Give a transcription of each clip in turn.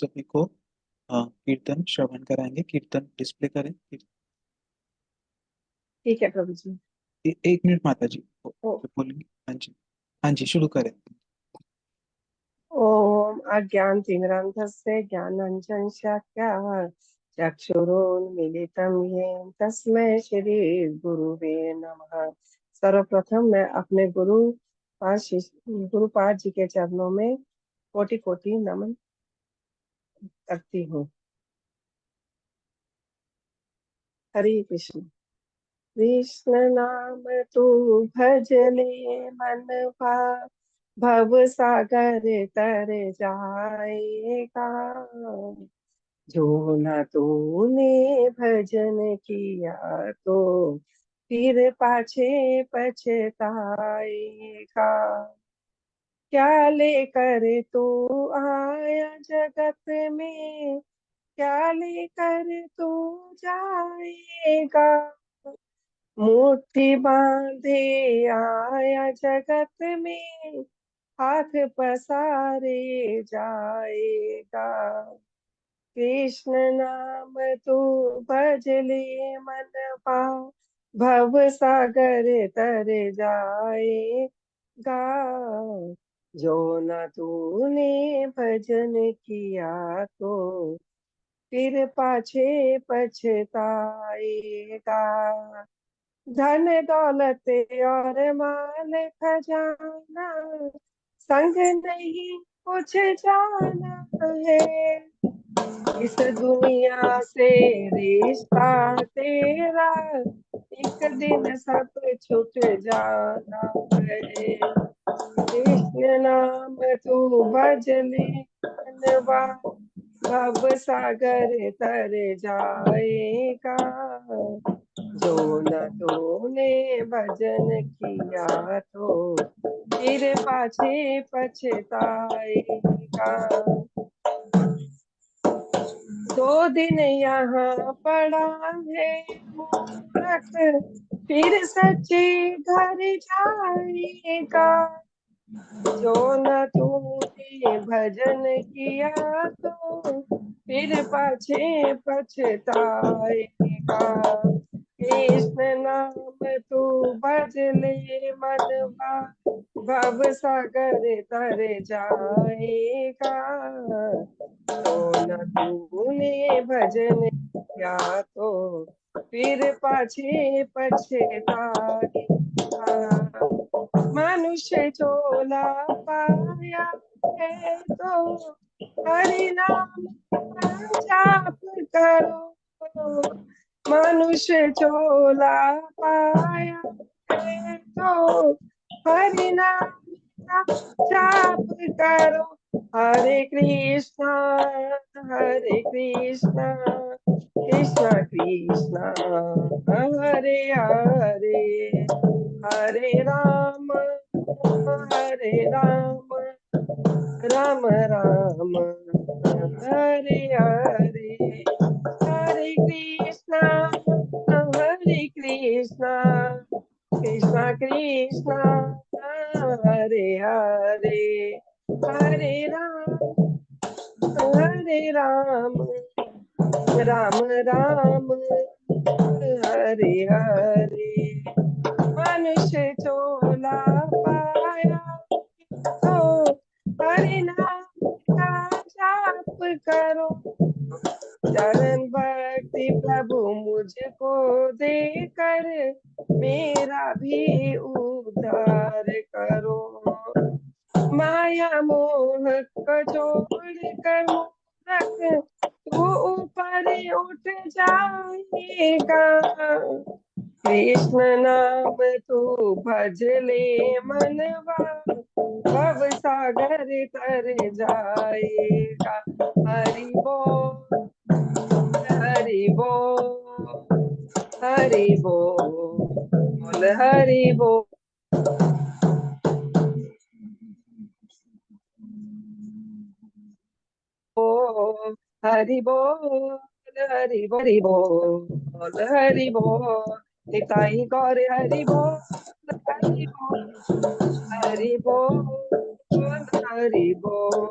सभी को कीर्तन श्रवण कराएंगे। कीर्तन डिस्प्ले करें। ठीक है प्रभु जी। एक मिनट माता जी ओ, बोलेंगे। हाँ जी, हाँ जी, शुरू करें। ओम अज्ञानतिमिरान्धस्य ज्ञानाञ्जन शलाकया चक्षुरुन्मीलितं येन तस्मै श्री गुरुवे नमः। सर्वप्रथम मैं अपने गुरुपाद जी के चरणों में कोटि कोटि नमन करती हूँ। हरे कृष्ण। कृष्ण नाम तू भजले मन भाव, भव सागर तर जाएगा। जो न तूने भजन किया तो फिर पाछे पछताएगा। क्या लेकर तू आया जगत में, क्या लेकर तू जाएगा। मुट्ठी बांधे आया जगत में, हाथ पसारे जाएगा। कृष्ण नाम तू भजले मन पाओ, भव सागर तर जाएगा। जो न तूने भजन किया तो फिर पाछे पछताएगा। धन दौलत और माल खजाना संग नहीं कुछ जाना है। इस दुनिया से रिश्ता तेरा एक दिन सब छूट जाना है। कृष्ण नाम तू भजले मनवा, भव सागर तर जाएगा। जो न तूने भजन किया तो फिर पाछे पछताएगा। दो दिन यहाँ पड़ा है मूरख, फिर सच्चे घर जाएगा। जो न तूने भजन किया तो फिर पाछे पछताएगा। कृष्ण नाम तू भजले मनवा, भव सागर तर जाएगा। जो न तूने भजन किया तो फिर पाछे पछताएगा। मनुष्य चोला पाया है तो हरि नाम का जाप करो। मनुष्य चोला पाया है तो हरि नाम का जाप करो। हरे कृष्णा कृष्णा कृष्णा हरे हरे, हरे राम राम राम हरे हरे, हरे कृष्णा कृष्णा कृष्णा हरे हरे, हरे राम राम राम हरे हरे। मनुष्य चोला पाया तो हरि नाम का जाप करो। चरण भक्ति प्रभु मुझको देकर मेरा भी उद्धार करो। माया मोह को छोड़ कर मूर्ख तू ऊपर उठ जाएगा। कृष्ण नाम तू भजले मनवा, भव सागर तर जाएगा। हरि बोल हरि बोल हरि बोल हरि बोल। हरि बोल हरि बोल हरि बोल हरि बोल। निताई गौर हरि बोल हरि बोल हरि बोल हरि बोल।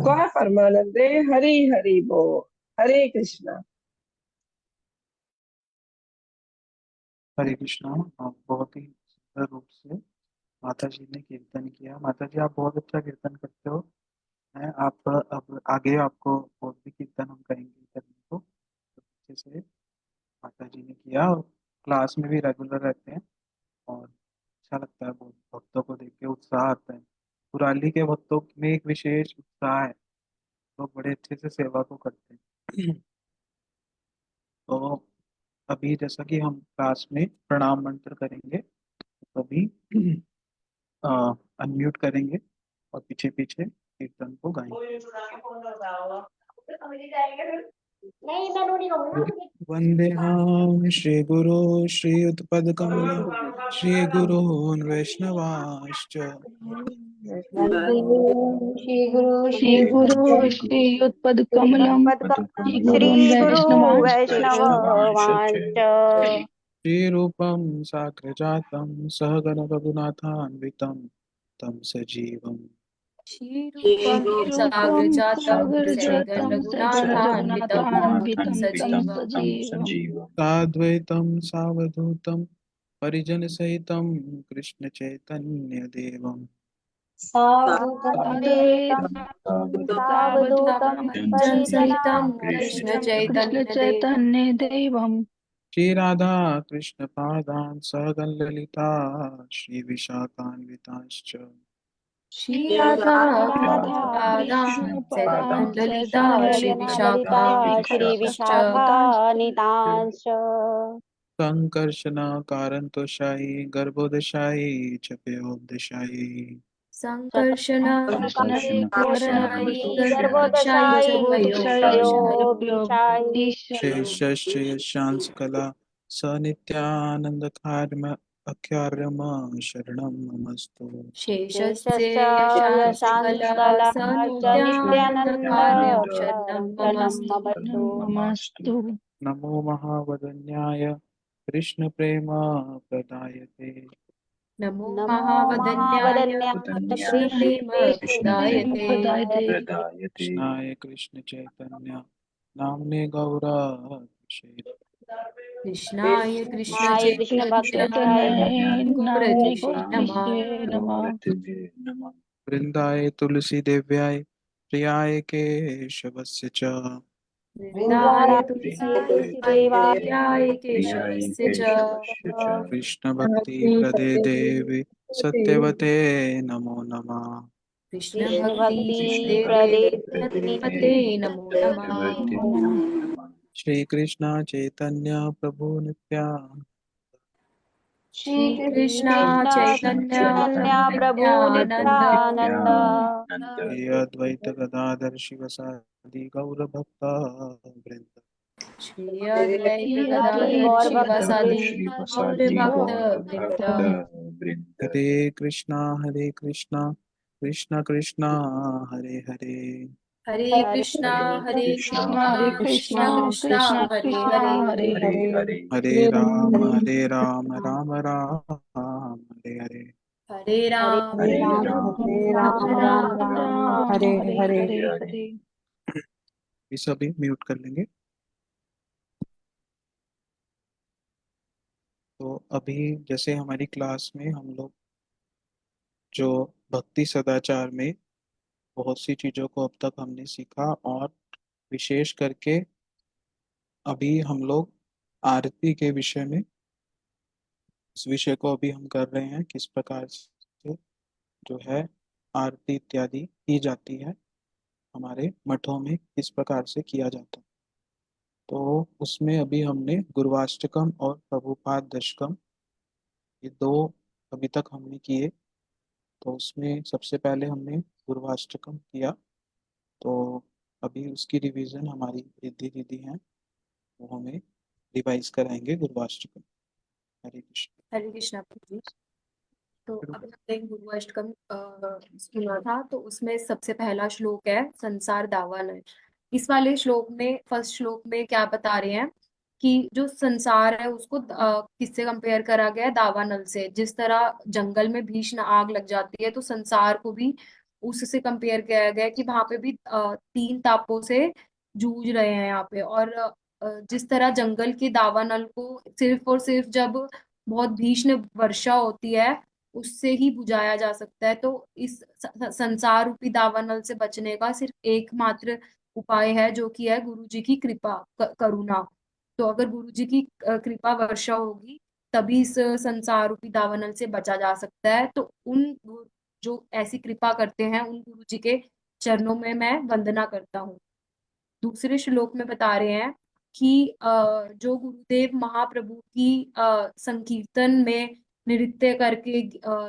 गौर परमानंदे हरि हरि बोल। हरे कृष्णा। हरे कृष्णा। आप बहुत ही सुंदर रूप से माता जी ने कीर्तन किया। माता जी, आप बहुत अच्छा कीर्तन करते हो। मैं आप अब आगे आपको और भी कीर्तन हम करेंगे करने को, तो अच्छे से माता जी ने किया और क्लास में भी रेगुलर रहते हैं। और अच्छा लगता है, बहुत भक्तों को देख के उत्साह आता है। कुराली के भक्तों में एक विशेष उत्साह है, लोग बड़े अच्छे से सेवा को करते हैं। तो अभी जैसा कि हम क्लास में प्रणाम मंत्र करेंगे, तो अभी अनम्यूट करेंगे और पीछे पीछे कीर्तन को गाएंगे। वंदेहम श्री गुरु श्रीयुतपदकमलम श्री गुरून् वैष्णवांश्च श्री गुरु श्री गुरु श्री युतपद कमलम श्री गुरून् वैष्णवांश्च श्रीरूपं साग्रजातं सहगण रघुनाथान्वितं तं सजीवं श्रीरूपं रूपम साग्रजातं सागर सहगण जातम सगण रघुनाथान्वितं तं रघुनाथान्वितम तम सजीवम् सजीवम साद्वैतं सावधूतं परिजनसहितं कृष्ण चैतन्य देवं अद्वैतम सावधूतम जन परिजनम सहितं कृष्ण सहितम कृष्ण चैतन्य देवम् चैतन्य देवम श्री राधा कृष्ण पादान सहगण ललिता श्री विशाखान्वितांश्च श्री राधा राधा कृष्ण पादान् कृष्ण सहगण पदां ललिता श्री सहगण विशाखान्वितांश्च विशाखान्वितांश्च संकर्षण कारंतोषायी गर्भोदशायी च पयोदशायी संकर्षण कृष्ण कारणतोषायी कारणं गर्भोदशायी च गर्भोदशाई शेषश्च यशांस कला स नित्यानंदखार्म अख्यार्यम शरणं नमस्तु शेषस्य शेषश्च यशांसि कला यशांसकला स च नित्यानन्दकार्यं शरणं ममस्तु। ममस्तु। नमो महावदन्याय कृष्ण प्रेम प्रदायते नमो नमो महावदन्याय महावदन्याय कृष्णप्रेम कृष्ण प्रेम प्रदायते। प्रदायते कृष्णाय कृष्ण चैतन्य नामने गौरक्षे कृष्णाय कृष्ण कृष्णाय कृष्ण भक्त चैतन्य चैतन्य नामने गौरकृष्णे नमः। गौरकृष्णे नमः। वृंदाय तुलसी देव्याय प्रियाय केशवस्य च वृन्दाय वृंदाय तुलसीदेवाय तुलसीदेवाय प्रियाय केशवस्य च कृष्ण भक्ति प्रदे देवी सत्यवते नमो नमः कृष्ण कृष्ण भक्ति भक्ति दे प्रदे देव सत्यवते नमो नमः। श्री कृष्ण चैतन्य प्रभु नित्यानंद श्री श्री कृष्णा कृष्ण चैतन्य चैतन्य प्रभु प्रभु नित्यानंद नित्यानंद श्री अद्वैत गदाधर शिवसादि गौर भक्त वृंद श्री अद्वैत श्री गदाधर गौर भक्त शिवासादि वृंद गौर भक्त वृंद। हरे कृष्णा कृष्ण कृष्ण हरे हरे हरे हरे हरे कृष्णा कृष्णा कृष्ण कृष्णा कृष्ण हरे कृष्ण हरे। हरे हरे हरे राम राम राम हरे हरे हरे हरे राम राम राम राम राम हरे हरे। ये सभी म्यूट कर लेंगे। तो अभी जैसे हमारी क्लास में हम लोग जो भक्ति सदाचार में बहुत सी चीजों को अब तक हमने सीखा, और विशेष करके अभी हम लोग आरती के विषय में, इस विषय को अभी हम कर रहे हैं, किस प्रकार से जो है आरती इत्यादि की जाती है, हमारे मठों में किस प्रकार से किया जाता है। तो उसमें अभी हमने गुरुवाष्टकम और प्रभुपाद दशकम, ये दो अभी तक हमने किए। तो उसमें सबसे पहले हमने गुरुवाष्टकम किया। तो अभी उसकी रिवीजन हमारी रिद्धि दीदी हैं, वो हमें रिवाइज कराएंगे गुरुवाष्टकम। हरे कृष्ण। हरे कृष्णा प्रभु जी। तो शुरू अभी करें। हमने गुरुअष्टकम सुना था, तो उसमें सबसे पहला श्लोक है संसार दावानल। इस वाले श्लोक में, फर्स्ट श्लोक में क्या बता रहे हैं कि जो संसार है उसको किससे कंपेयर करा गया है? दावानल से। जिस तरह जंगल में भीषण आग लग जाती है, तो संसार को भी उससे कंपेयर किया गया है कि वहां पे भी तीन तापों से जूझ रहे हैं यहाँ पे। और जिस तरह जंगल के दावानल को सिर्फ और सिर्फ जब बहुत भीषण वर्षा होती है उससे ही बुझाया जा सकता है, तो इस संसार रूपी दावानल से बचने का सिर्फ एकमात्र उपाय है, जो कि है गुरु जी की कृपा, करुणा। तो अगर गुरु जी की कृपा वर्षा होगी तभी इस संसार रूपी दावानल से बचा जा सकता है। तो जो ऐसी कृपा करते हैं उन गुरु जी के चरणों में मैं वंदना करता हूँ। दूसरे श्लोक में बता रहे हैं कि जो गुरुदेव महाप्रभु की संकीर्तन में नृत्य करके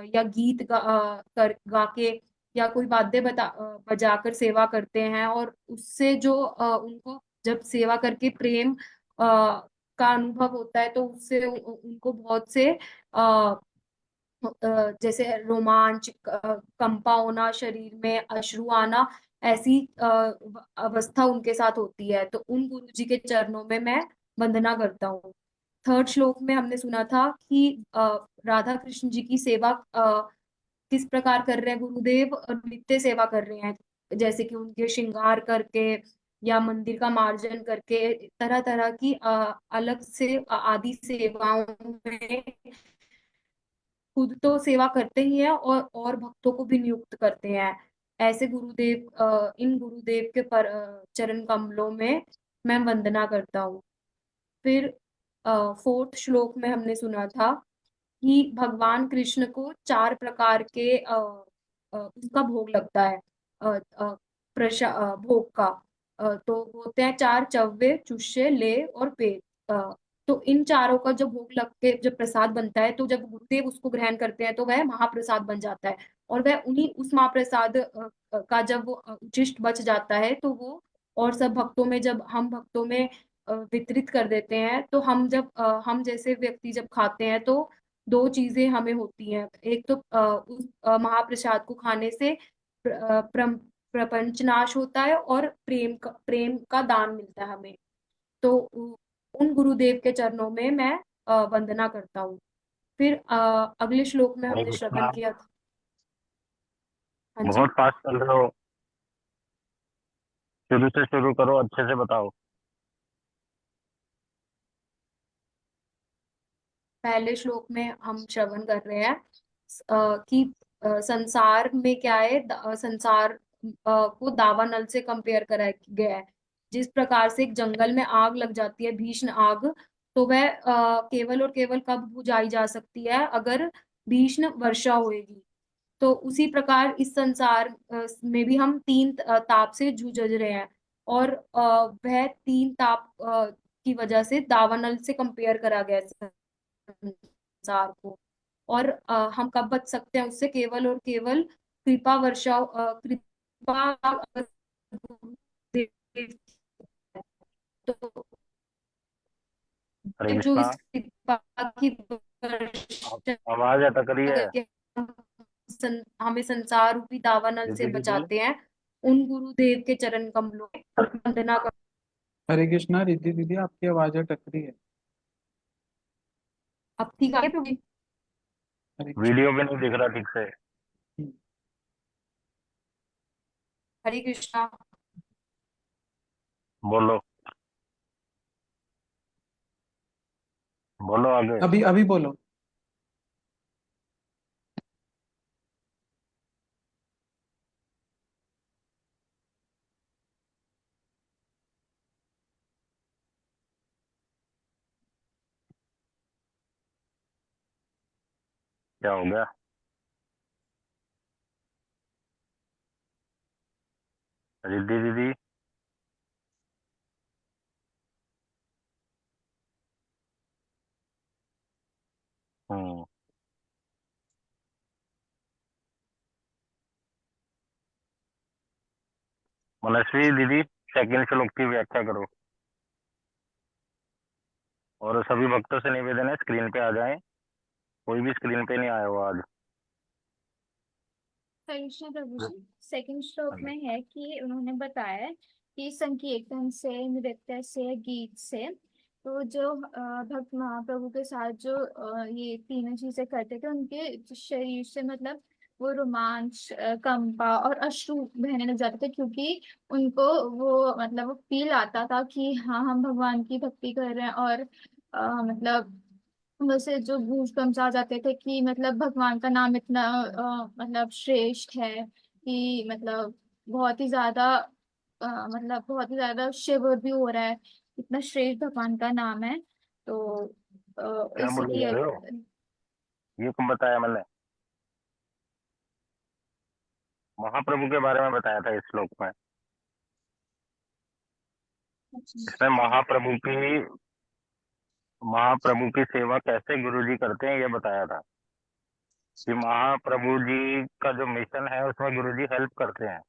या गीत गा के या कोई वाद्य बजाकर सेवा करते हैं, और उससे जो उनको जब सेवा करके प्रेम का अनुभव होता है तो उससे उनको बहुत से जैसे रोमांच, कंपा होना, शरीर में अश्रु आना, ऐसी अवस्था उनके साथ होती है। तो उन गुरु जी के चरणों में मैं वंदना करता हूँ। थर्ड श्लोक में हमने सुना था कि राधा कृष्ण जी की सेवा किस प्रकार कर रहे हैं गुरुदेव, नित्य सेवा कर रहे हैं, जैसे कि उनके श्रृंगार करके या मंदिर का मार्जन करके तरह तरह की अलग से आदि सेवाओं में खुद तो सेवा करते ही हैं और भक्तों को भी नियुक्त करते हैं। ऐसे गुरुदेव, इन गुरुदेव के चरण कमलों में मैं वंदना करता हूँ। फिर फोर्थ श्लोक में हमने सुना था कि भगवान कृष्ण को चार प्रकार के उसका भोग लगता है, भोग का। तो होते हैं चार: चव्य, चुष्य, ले और पेट। तो इन चारों का जब भोग लग के जब प्रसाद बनता है तो जब गुरुदेव उसको ग्रहण करते हैं तो वह महाप्रसाद बन जाता है। और वह उन्हीं उस महाप्रसाद का जब वो उचिष्ट बच जाता है तो वो और सब भक्तों में, जब हम भक्तों में वितरित कर देते हैं, तो हम जैसे व्यक्ति जब खाते हैं तो दो चीजें हमें होती हैं। एक तो उस महाप्रसाद को खाने से प्रपंच नाश होता है और प्रेम का दान मिलता है हमें। तो उन गुरुदेव के चरणों में मैं वंदना करता हूँ। फिर अगले श्लोक में हरे हमने कृष्णा। श्रवण किया था। हाँ जी। बहुत फास्ट चल रहे हो, शुरू से शुरू करो, अच्छे से बताओ। पहले श्लोक में हम श्रवण कर रहे हैं कि संसार में क्या है, संसार को दावानल से कंपेयर करा गया है। जिस प्रकार से एक जंगल में आग लग जाती है, भीषण आग, तो वह केवल और केवल कब बुझाई जा सकती है, अगर भीषण वर्षा होएगी। तो उसी प्रकार इस संसार में भी हम तीन ताप से जूझ रहे हैं। और वह तीन ताप की वजह से दावानल से कंपेयर करा गया है संसार को। और हम कब बच सकते हैं उससे, केवल और केवल कृपा वर्षा, कृपा अगर गुरुदेव है, तो हरे जो कृष्णा। इस कृपा की वर्षा आवाज अटक रही है। करके हमें संसार रूपी दावानल से दीदी दीदी। बचाते हैं, उन गुरुदेव के चरण कमलों में वंदना कर। हरे कृष्णा रिद्धि दीदी, आपकी आवाज अटक रही है। अब ठीक है प्रभु। हरे कृष्णा। वीडियो भी नहीं दिख रहा ठीक से। हरे कृष्णा। बोलो, बोलो आगे। अभी अभी बोलो। क्या हो गया? रिद्धि दीदी। हम्म। मनस्वी दीदी, सेकंड श्लोक की व्याख्या करो। और सभी भक्तों से निवेदन है, स्क्रीन पे आ जाएं। कोई भी स्क्रीन पे नहीं आया हो आज। कृष्ण प्रभु जी, सेकंड श्लोक में है कि उन्होंने बताया है कि संकीर्तन से, नृत्य से, गीत से, तो जो भक्त महाप्रभु के साथ जो ये तीनों चीजें करते थे उनके शरीर से मतलब वो रोमांच, कंपा और अश्रु बहने लग जाते थे, क्योंकि उनको वो मतलब वो फील आता था कि हाँ हम भगवान की भक्ति कर रहे हैं। और मतलब वैसे जो गूज बम्स आ जाते थे कि मतलब भगवान का नाम इतना मतलब श्रेष्ठ है कि मतलब बहुत ही ज्यादा मतलब बहुत ही ज्यादा शिवर भी हो रहा है, इतना श्रेष्ठ भगवान का नाम है। तो क्या बोले जा इसलिए रहे हो? ये कब बताया मैंने? महाप्रभु के बारे में बताया था इस श्लोक में। इसमें महाप्रभु की सेवा कैसे गुरुजी करते हैं ये बताया था, कि महाप्रभु जी का जो मिशन है उसमें गुरुजी हेल्प करते हैं,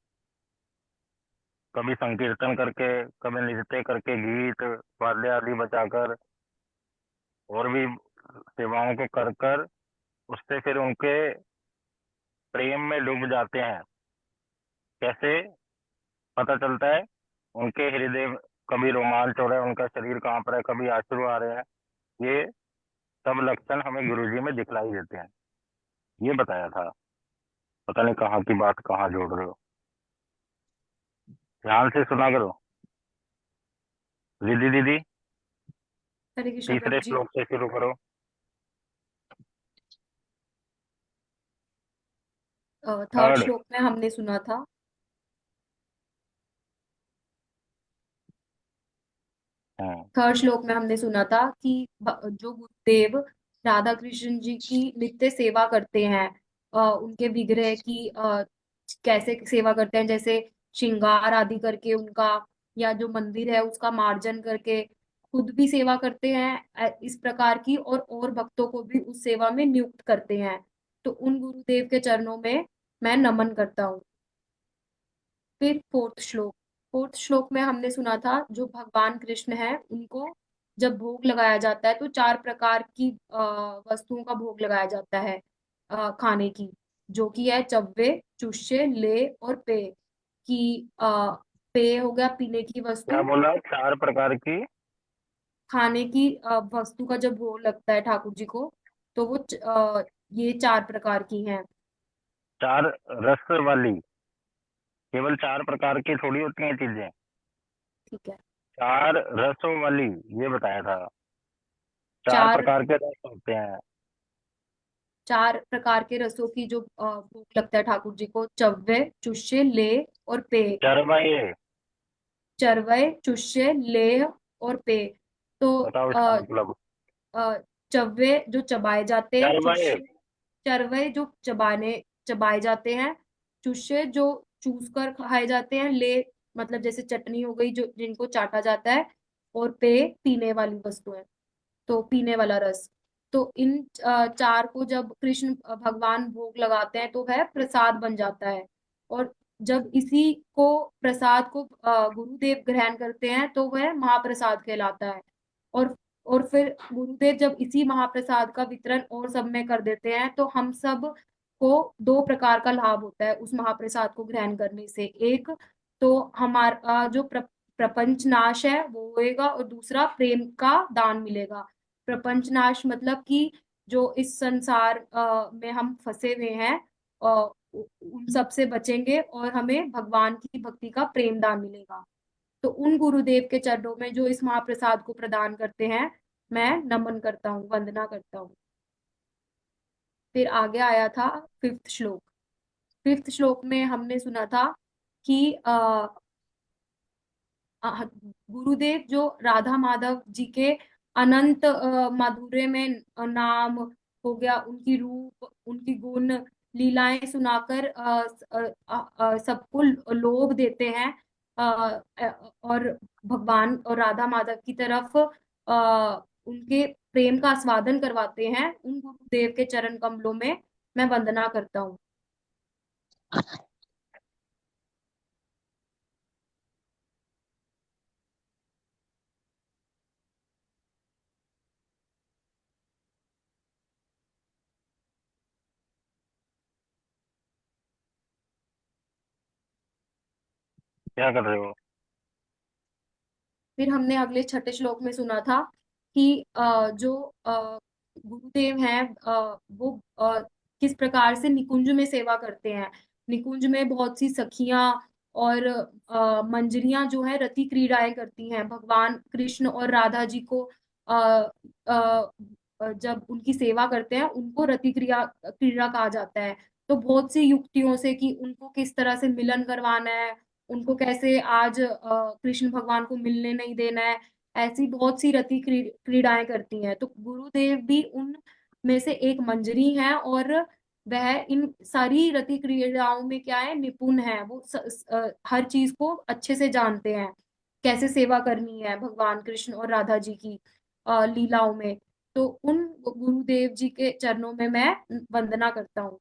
कभी संकीर्तन करके, कभी नृत्य करके, गीत वाद्य आदि बजाकर, और भी सेवाओं को कर कर उससे फिर उनके प्रेम में डूब जाते हैं। कैसे पता चलता है? उनके हृदय कभी रोमांच हो रहा है, उनका शरीर कांप रहा है, कभी आंसू आ रहे हैं, ये सब लक्षण हमें गुरुजी में दिखलाई देते हैं। ये बताया था। पता नहीं कहाँ की बात कहाँ जोड़ रहे हो। ध्यान से सुना करो। रिद्धि दीदी, हरे कृष्ण तीसरे प्रभु जी। श्लोक से शुरू करो। Third third. श्लोक में हमने सुना था, हाँ। थर्ड श्लोक में हमने सुना था कि जो गुरुदेव राधा कृष्ण जी की नित्य सेवा करते हैं, उनके विग्रह की कैसे सेवा करते हैं, जैसे श्रृंगार आदि करके उनका, या जो मंदिर है उसका मार्जन करके खुद भी सेवा करते हैं, इस प्रकार की, और भक्तों को भी उस सेवा में नियुक्त करते हैं। तो उन गुरुदेव के चरणों में मैं नमन करता हूँ। फिर फोर्थ श्लोक में हमने सुना था जो भगवान कृष्ण है उनको जब भोग लगाया जाता है तो 4 प्रकार की वस्तुओं का भोग लगाया जाता है खाने की, जो कि है चव्वे, चुष्य, ले और पेय। कि पेय हो गया पीने की क्या वस्तु, बोला? 4 प्रकार की? खाने की वस्तु का जब भोग लगता है ठाकुर जी को तो वो ये 4 प्रकार की हैं। 4 रस वाली? केवल 4 प्रकार की थोड़ी होती हैं चीजें। ठीक है। 4 रसों वाली, ये बताया था। चार चार प्रकार के रस होते हैं। 4 प्रकार के रसों की जो भोग लगता है ठाकुर जी को, चव्य, चुष्य, लेह और पेय। चरवाहे। चरवय, चुष्य, लेह और पेय। तो बताओ इसका मतलब। चव्य जो चबाए जाते हैं, चरवाहे। चुष्य चरवय जो चबाए जाते हैं, चुष्य जो चूस कर खाए जाते हैं, ले मतलब जैसे चटनी हो गई जो जिनको चाटा जाता है, और पेय पीने वाली वस्तुएं, तो पीने वाला रस। तो इन 4 को जब कृष्ण भगवान भोग लगाते हैं तो वह प्रसाद बन जाता है। और जब इसी को प्रसाद को गुरुदेव ग्रहण करते हैं तो वह महाप्रसाद कहलाता है। और और फिर गुरुदेव जब इसी महाप्रसाद का वितरण और सब में कर देते हैं तो हम सब को 2 प्रकार का लाभ होता है उस महाप्रसाद को ग्रहण करने से। एक तो हमारा जो प्रपंच नाश है वो होएगा, और दूसरा प्रेम का दान मिलेगा। प्रपंच नाश मतलब कि जो इस संसार में हम फंसे हुए हैं, उन सब से बचेंगे और हमें भगवान की भक्ति का प्रेम दान मिलेगा। तो उन गुरुदेव के चरणों में जो इस महाप्रसाद को प्रदान करते हैं मैं नमन करता हूँ, वंदना करता हूँ। फिर आगे आया था 5th श्लोक। 5th श्लोक में हमने सुना था कि गुरुदेव जो राधा माधव जी के अनंत माधुर्य में नाम हो गया, उनकी रूप, उनकी गुण लीलाएं सुनाकर सबको लोभ देते हैं, और भगवान और राधा माधव की तरफ उनके प्रेम का आस्वादन करवाते हैं। उन गुरुदेव के चरण कमलों में मैं वंदना करता हूँ। क्या कर रहे हो? फिर हमने अगले 6ठे श्लोक में सुना था कि जो गुरुदेव हैं वो किस प्रकार से निकुंज में सेवा करते हैं। निकुंज में बहुत सी सखियां और मंजरियां जो है रति क्रीड़ाएं करती हैं। भगवान कृष्ण और राधा जी को अ, अ, जब उनकी सेवा करते हैं उनको रति क्रिया क्रीड़ा कहा जाता है। तो बहुत सी युक्तियों से कि उनको किस तरह से मिलन करवाना है, उनको कैसे आज कृष्ण भगवान को मिलने नहीं देना है, ऐसी बहुत सी रति क्रीड़ाएं करती हैं। तो गुरुदेव भी उन में से एक मंजरी हैं और वह इन सारी रति क्रीड़ाओं में क्या है, निपुण है। वो हर चीज को अच्छे से जानते हैं, कैसे सेवा करनी है भगवान कृष्ण और राधा जी की लीलाओं में। तो उन गुरुदेव जी के चरणों में मैं वंदना करता हूँ।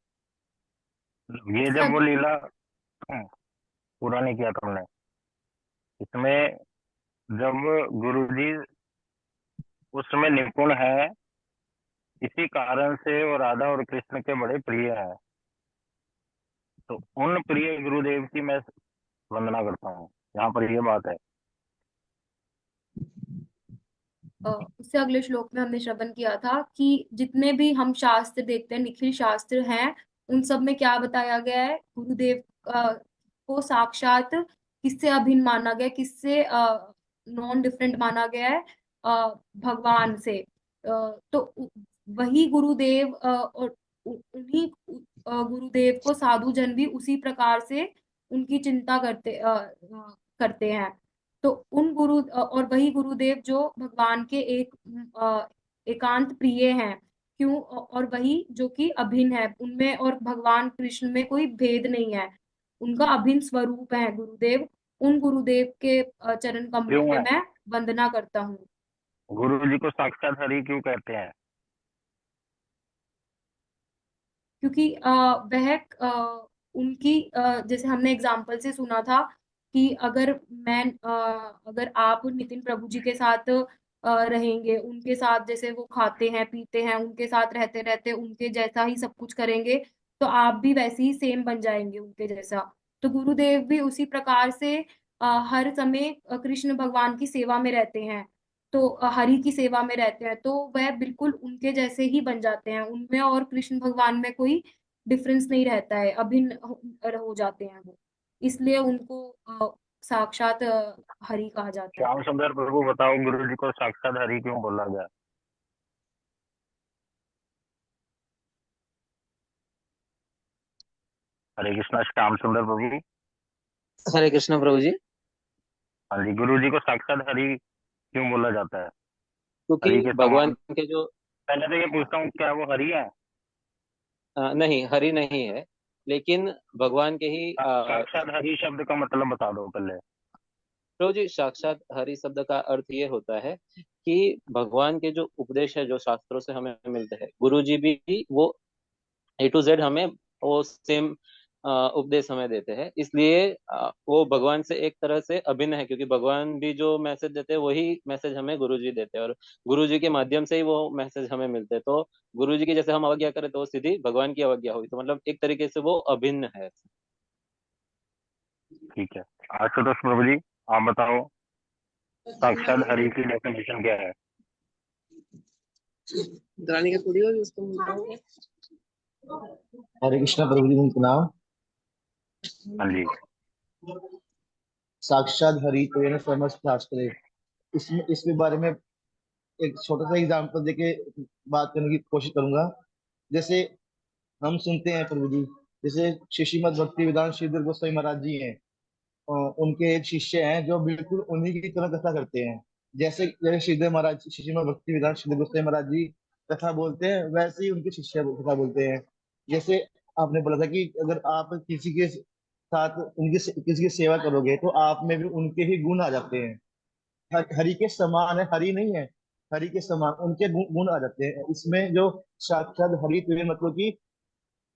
ये इससे जब वो अगले लीला पूरा नहीं किया तुमने, इसमें जब गुरुजी उसमें निपुण है, इसी कारण से वो राधा और कृष्ण के बड़े प्रिय हैं, तो उन प्रिय गुरुदेव की मैं वंदना करता हूँ। यहाँ पर ये बात है। उससे अगले श्लोक में हमने श्रवण किया था कि जितने भी हम शास्त्र देखते हैं, निखिल शास्त्र हैं, उन सब में क्या बताया गया है, गुरुदेव को साक्षात किससे अभिन्न माना गया, किससे नॉन डिफरेंट माना गया है, भगवान से। तो वही गुरुदेव और उन्हीं गुरुदेव को साधु जन भी उसी प्रकार से उनकी चिंता करते हैं। तो उन गुरु और वही गुरुदेव जो भगवान के एकांत प्रिय हैं, क्यों, और वही जो कि अभिन्न है, उनमें और भगवान कृष्ण में कोई भेद नहीं है, उनका अभिन्न स्वरूप है गुरुदेव। उन गुरुदेव के चरण कमलों क्यों में है? मैं वंदना करता हूँ। गुरु जी को साक्षात हरि क्यों कहते हैं? क्योंकि वह उनकी जैसे हमने एग्जाम्पल से सुना था कि अगर आप नितिन प्रभु जी के साथ रहेंगे, उनके साथ जैसे वो खाते हैं पीते हैं, उनके साथ रहते रहते उनके जैसा ही सब कुछ करेंगे, तो आप भी वैसे ही सेम बन जाएंगे उनके जैसा। तो गुरुदेव भी उसी प्रकार से हर समय कृष्ण भगवान की सेवा में रहते हैं, तो हरि की सेवा में रहते हैं, तो वह बिल्कुल उनके जैसे ही बन जाते हैं। उनमें और कृष्ण भगवान में कोई डिफरेंस नहीं रहता है, अभिन्न हो जाते हैं वो, इसलिए उनको साक्षात हरि कहा जाता है। श्याम सुंदर प्रभु बताओ, गुरु जी को साक्षात हरि क्यों बोला गया? हरे कृष्णा श्याम सुंदर प्रभु। हरे कृष्ण प्रभु जी। हाँ जी, गुरु जी को साक्षात हरि क्यों बोला जाता है? क्योंकि हरि के भगवान समान। के जो पहले तो ये पूछता हूँ, क्या वो हरि है? नहीं, हरि नहीं है, लेकिन भगवान के ही साक्षात हरि शब्द का मतलब बता दो पहले। प्रभु जी, साक्षात हरि शब्द का अर्थ ये होता है कि भगवान के जो उपदेश है, जो शास्त्रों से हमें मिलते हैं, गुरु जी भी वो A to Z हमें वो सेम उपदेश हमें देते हैं। इसलिए वो भगवान से एक तरह से अभिन्न है, क्योंकि भगवान भी जो मैसेज देते हैं वही मैसेज हमें गुरु जी देते हैं, और गुरु जी के माध्यम से ही वो मैसेज हमें मिलते हैं। तो गुरु जी की जैसे हम अवज्ञा करें तो वो सीधी भगवान की अवज्ञा हुई, तो मतलब एक तरीके से वो अभिन्न है। ठीक है। आशुतोष प्रभु जी, आप बताओ, साक्षात हरि की डेफिनेशन क्या है? रानी का थोड़ी होगी उसको बताओगे। हरे कृष्णा प्रभु जी, उनका नाम हाँ जी। साक्षात हरि तो ये समस्त शास्त्र। इसमें इसके बारे में एक छोटा सा एग्जांपल देके बात करने की कोशिश करूंगा। जैसे हम सुनते हैं प्रभु जी, जैसे श्री श्रीमद् भक्ति वेदांत श्रीधर गोस्वामी महाराज जी हैं, उनके एक शिष्य हैं जो बिल्कुल उन्हीं की तरह कथा करते हैं। जैसे जैसे श्रीधर महाराज, श्री श्रीमद् भक्ति वेदांत श्रीधर गोस्वामी महाराज जी कथा बोलते हैं, वैसे ही उनके शिष्य कथा बोलते हैं। जैसे आपने बोला था कि अगर आप किसी के साथ किसी की सेवा करोगे तो आप में भी उनके ही गुण आ जाते हैं। हरि के समान है, हरि नहीं है, हरि के समान उनके गुण आ जाते हैं। इसमें जो साक्षात हरि तो ये मतलब कि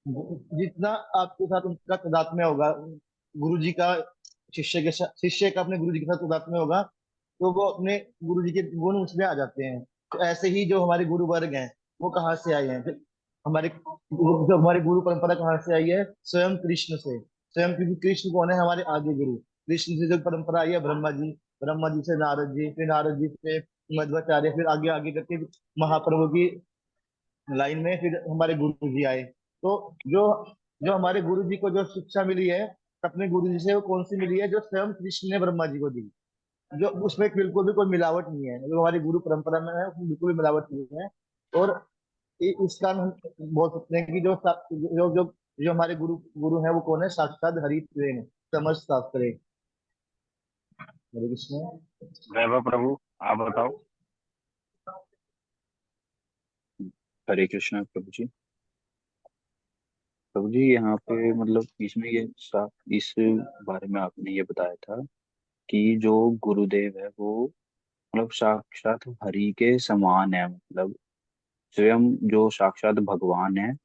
जितना आपके साथ उनका तादात्म्य होगा, गुरु जी का शिष्य का अपने गुरु जी के साथ तादात्म्य होगा, तो वो अपने गुरु जी के गुण उसमें आ जाते हैं। तो ऐसे ही जो हमारे गुरु वर्ग हैं, वो कहाँ से आए हैं? जो हमारी गुरु परंपरा कहाँ से आई है? स्वयं कृष्ण से। स्वयं, क्योंकि कृष्ण कौन है? हमारे आदि गुरु। कृष्ण से जो परंपरा आई है, ब्रह्मा जी, ब्रह्मा जी से नारद जी, फिर नारद जी से मध्वाचार्य, फिर आगे आगे करके महाप्रभु की लाइन में फिर हमारे गुरु जी आए। तो जो जो हमारे गुरु जी को जो शिक्षा मिली है अपने गुरु जी से, वो कौन सी मिली है? जो स्वयं कृष्ण ने ब्रह्मा जी को दी, जो उसमें बिल्कुल भी कोई मिलावट नहीं है, जो हमारी गुरु परंपरा में है उसमें बिल्कुल भी मिलावट नहीं है। और इस कारण हम बोल सकते हैं कि जो हमारे गुरु गुरु है वो कौन है? साक्षात हरि प्रेम समझ शास्त्र। हरे कृष्ण। वैभव प्रभु आप बताओ। हरे कृष्णा प्रभु जी। प्रभु जी यहाँ पे मतलब इसमें ये साफ इस बारे में आपने ये बताया था कि जो गुरुदेव है वो मतलब साक्षात हरि के समान है, मतलब स्वयं जो साक्षात भगवान है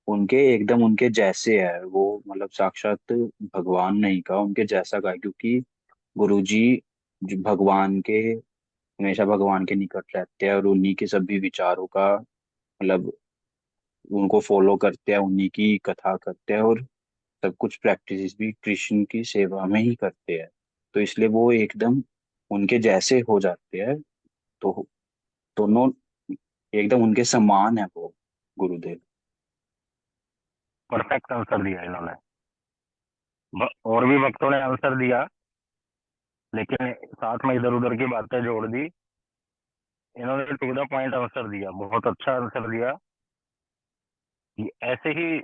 उनके एकदम उनके जैसे है वो, मतलब साक्षात भगवान नहीं का उनके जैसा का है, क्योंकि गुरुजी जो भगवान के हमेशा भगवान के निकट रहते हैं और उन्हीं के सभी विचारों का मतलब उनको फॉलो करते हैं, उन्हीं की कथा करते हैं और सब कुछ प्रैक्टिस भी कृष्ण की सेवा में ही करते हैं। तो इसलिए वो एकदम उनके जैसे हो जाते हैं। तो दोनों एकदम उनके समान है वो गुरुदेव। परफेक्ट आंसर दिया इन्होंने। और भी भक्तों ने आंसर दिया, लेकिन साथ में इधर उधर की बातें जोड़ दी। इन्होंने टू द पॉइंट आंसर दिया, बहुत अच्छा आंसर दिया। ऐसे ही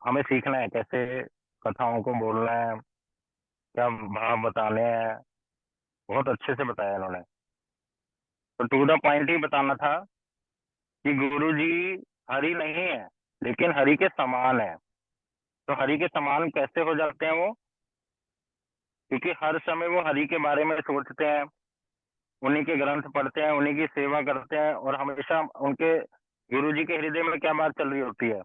हमें सीखना है कैसे कथाओं को बोलना है, क्या भाव बताने हैं। बहुत अच्छे से बताया इन्होंने। तो टू द पॉइंट ही बताना था कि गुरु जी हरि नहीं है, लेकिन हरि के समान है। तो हरि के समान कैसे हो जाते हैं वो? क्योंकि हर समय वो हरि के बारे में सोचते हैं, उन्हीं के ग्रंथ पढ़ते हैं, उन्हीं की सेवा करते हैं, और हमेशा उनके गुरु जी के हृदय में क्या बात चल रही होती है?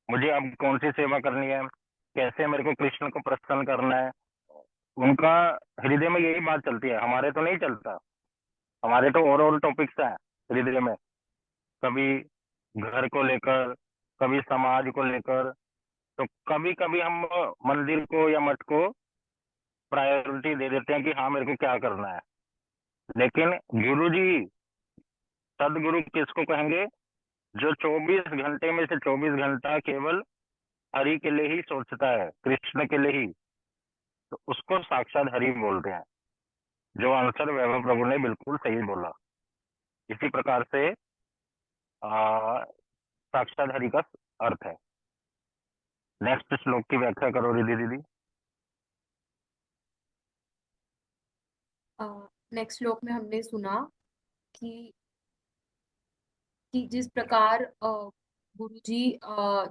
मुझे अब कौन सी सेवा करनी है, कैसे मेरे को कृष्ण को प्रसन्न करना है। उनका हृदय में यही बात चलती है, हमारे तो नहीं चलता। हमारे तो और टॉपिक्स हैं हृदय में, कभी घर को लेकर, कभी समाज को लेकर। तो कभी कभी हम मंदिर को या मठ को प्रायोरिटी दे देते हैं कि हाँ मेरे को क्या करना है। लेकिन गुरु जी, सदगुरु किसको कहेंगे? जो 24 घंटे में से 24 घंटा केवल हरि के लिए ही सोचता है, कृष्ण के लिए ही, तो उसको साक्षात हरि बोलते हैं। जो आंसर वैभव प्रभु ने बिल्कुल सही बोला। इसी प्रकार से साक्षात हरि का अर्थ है। नेक्स्ट श्लोक की व्याख्या करो रिधि दीदी। नेक्स्ट श्लोक में हमने सुना कि जिस प्रकार गुरुजी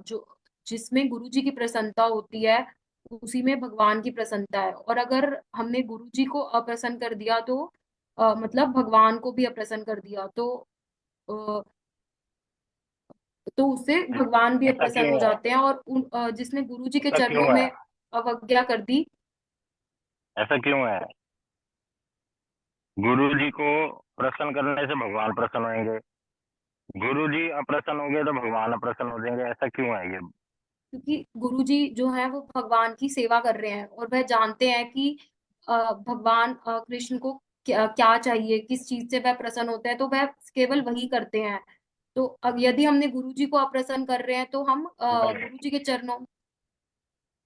जो जिसमें गुरुजी की प्रसन्नता होती है उसी में भगवान की प्रसन्नता है। और अगर हमने गुरुजी को अप्रसन्न कर दिया तो मतलब भगवान को भी अप्रसन्न कर दिया अ, तो उससे भगवान भी ऐसा अप्रसन्न क्यों हो है? जाते हैं। और जिसने गुरुजी के ऐसा क्यों चरणों है? में अवज्ञा कर दी। ऐसा क्यों है? गुरु जी को प्रसन्न करने से भगवान प्रसन्न होंगे, गुरु जी अप्रसन्न होंगे तो भगवान अप्रसन्न हो जाएंगे। ऐसा क्यों है ये? क्योंकि गुरुजी जो है वो भगवान की सेवा कर रहे हैं और वह जानते हैं कि भगवान कृष्ण को क्या चाहिए, किस चीज से वह प्रसन्न होते हैं, तो वह केवल वही करते हैं। तो अब यदि हमने गुरुजी को अप्रसन्न कर रहे हैं तो हम नहीं, गुरुजी के चरणों।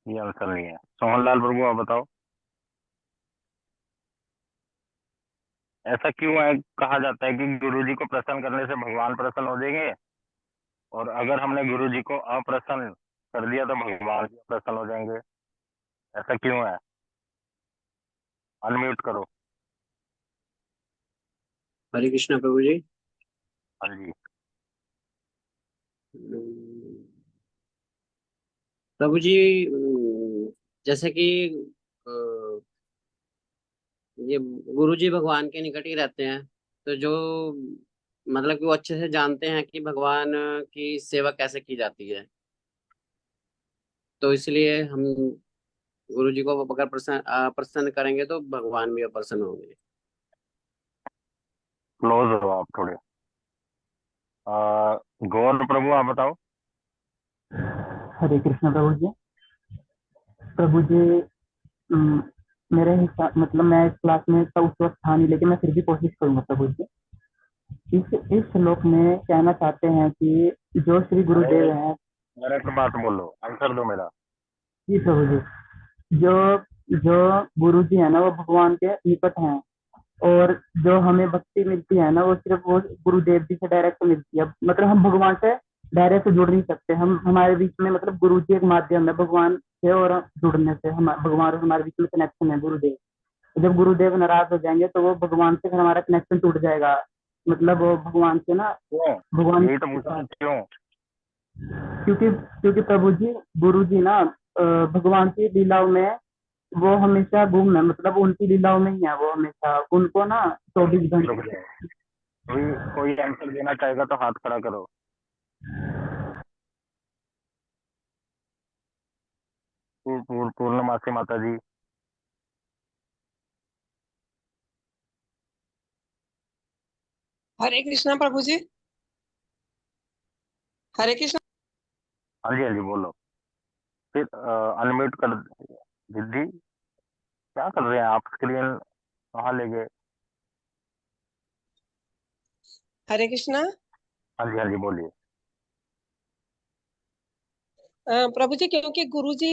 ये आंसर नहीं है। सोहनलाल प्रभु आप बताओ, ऐसा क्यों है? कहा जाता है कि गुरु जी को प्रसन्न करने से भगवान प्रसन्न हो जाएंगे, और अगर हमने गुरु जी को अप्रसन्न कर दिया तो भगवान भी प्रसन्न हो जाएंगे। ऐसा क्यों है? अनम्यूट करो। हरे कृष्णा प्रभु जी। हाँ जी। प्रभु जी, जैसे कि अ, ये गुरु जी भगवान के निकट ही रहते हैं, तो जो मतलब कि वो अच्छे से जानते हैं कि भगवान की सेवा कैसे की जाती है, तो इसलिए हम गुरु जी को अगर प्रसन्न करेंगे तो भगवान भी प्रसन्न होंगे। क्लोज हो आप थोड़े। गौर प्रभु आप बताओ। हरे कृष्ण प्रभु जी। प्रभु जी, अम, मेरे हिसाब मतलब मैं इस क्लास में तो उस वक्त था नहीं, लेकिन मैं फिर भी कोशिश करूंगा प्रभु जी। इस श्लोक में कहना चाहते हैं कि जो श्री गुरुदेव हैं डायरेक्ट बात बोलो, आंसर दो मेरा। जी प्रभु जी, जो जो गुरु जी है ना वो भगवान के निकट हैं, और जो हमें भक्ति मिलती है ना वो सिर्फ वो गुरुदेव जी से डायरेक्ट मिलती है। मतलब हम भगवान से डायरेक्ट जुड़ नहीं सकते, हम हमारे बीच में मतलब गुरु जी एक माध्यम है भगवान से और जुड़ने से, हम भगवान और हमारे बीच में कनेक्शन है गुरुदेव। तो जब गुरुदेव नाराज हो जाएंगे तो वो भगवान से फिर हमारा कनेक्शन टूट जाएगा, मतलब वो भगवान से ना, क्यों? भगवान यही तो पूछा, क्यों? क्योंकि क्योंकि प्रभु जी गुरु जी ना भगवान की लीलाओं में वो हमेशा गुम है, मतलब उनकी लीलाओं में ही है वो हमेशा, उनको ना 24 रुक घंटे। जाओ, कोई कोई आंसर देना चाहेगा तो हाथ खड़ा करो। पूर्णमासी माता जी। हरे कृष्णा प्रभु जी। हरे कृष्णा। हाँ जी, हाँ जी, बोलो। फिर अनम्यूट कर। दीदी, क्या कर रहे हैं आप? स्क्रीन कहाँ ले गए? हरे कृष्णा। हाँ जी, हाँ जी, बोलिए। प्रभु जी, क्योंकि गुरु जी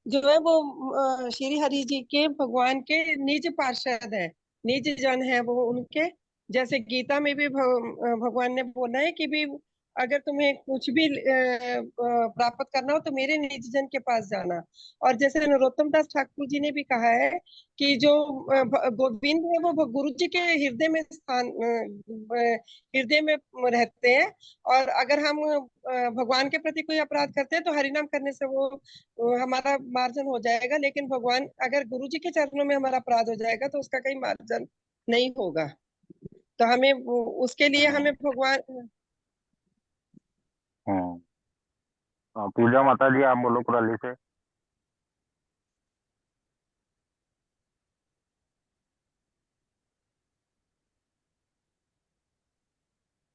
जो है वो श्री हरि जी के भगवान के निज पार्षद है, निज जन है वो उनके। जैसे गीता में भी भगवान ने बोला है कि भी अगर तुम्हें कुछ भी प्राप्त करना हो तो मेरे निज जन के पास जाना। और जैसे नरोत्तम दास ठाकुर जी ने भी कहा है कि जो गोविंद है वो गुरु जी के हृदय में स्थान हृदय में रहते हैं। और अगर हम भगवान के प्रति कोई अपराध करते हैं तो हरिनाम करने से वो हमारा मार्जन हो जाएगा, लेकिन भगवान अगर गुरु जी के चरणों में हमारा अपराध हो जाएगा तो उसका कहीं मार्जन नहीं होगा। तो हमें उसके लिए हमें भगवान। हम्म। पूजा माता जी, आप बोलो कुराली से।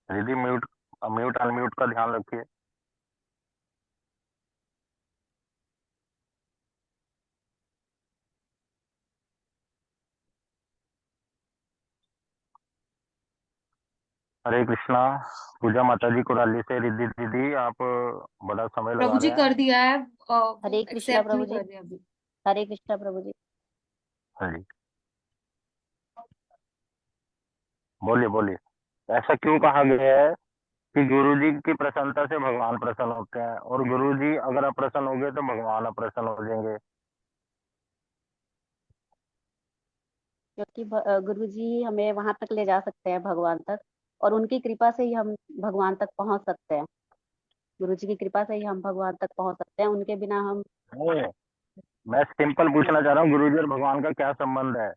दीदी, म्यूट म्यूट अनम्यूट का ध्यान रखिए। हरे कृष्णा। पूजा माता जी कुराली से। रिद्धि दीदी, आप बड़ा समय प्रभु लगा जी रहे हैं। कर दिया है, हरे कृष्णा एक्सेप्ट प्रभु नहीं जी। कर रहे अभी। हरे कृष्णा प्रभु जी। हाँ जी, बोलिए बोलिए। ऐसा क्यों कहा गया है कि गुरु जी की प्रसन्नता से भगवान प्रसन्न होते हैं, और गुरु जी अगर अप्रसन्न हो गए तो भगवान अप्रसन्न हो जाएंगे? क्योंकि गुरु जी हमें वहां तक ले जा सकते हैं, भगवान तक, और उनकी कृपा से ही हम भगवान तक पहुंच सकते हैं। गुरु जी की कृपा से ही हम भगवान तक पहुंच सकते हैं, उनके बिना हम। नहीं, मैं सिंपल पूछना चाह रहा हूँ, गुरु जी और भगवान का क्या संबंध है?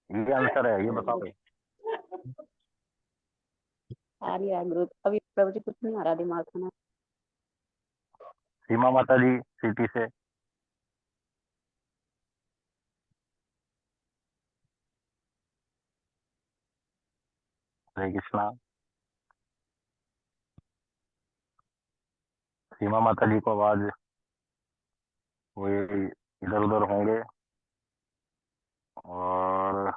ये आंसर है, ये बताओ। आ नहीं रहा गुरु, अभी प्रभु जी कुछ नहीं आ रहा दिमाग में। सीमा माता जी सिटी से। हरे कृष्णा। सीमा माता जी को आवाज, वो इधर उधर होंगे, और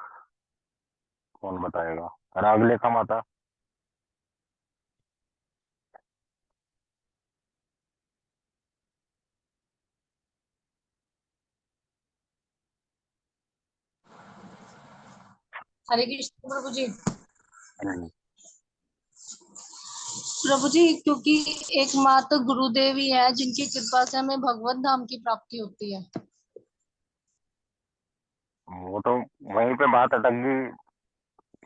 कौन बताएगा? रागलेखा माता। हरे कृष्ण प्रभु जी। हम्म। प्रभु जी, क्योंकि एकमात्र गुरुदेव ही है जिनकी कृपा से हमें भगवत धाम की प्राप्ति होती है। वो तो वहीं पे बात अटक गई।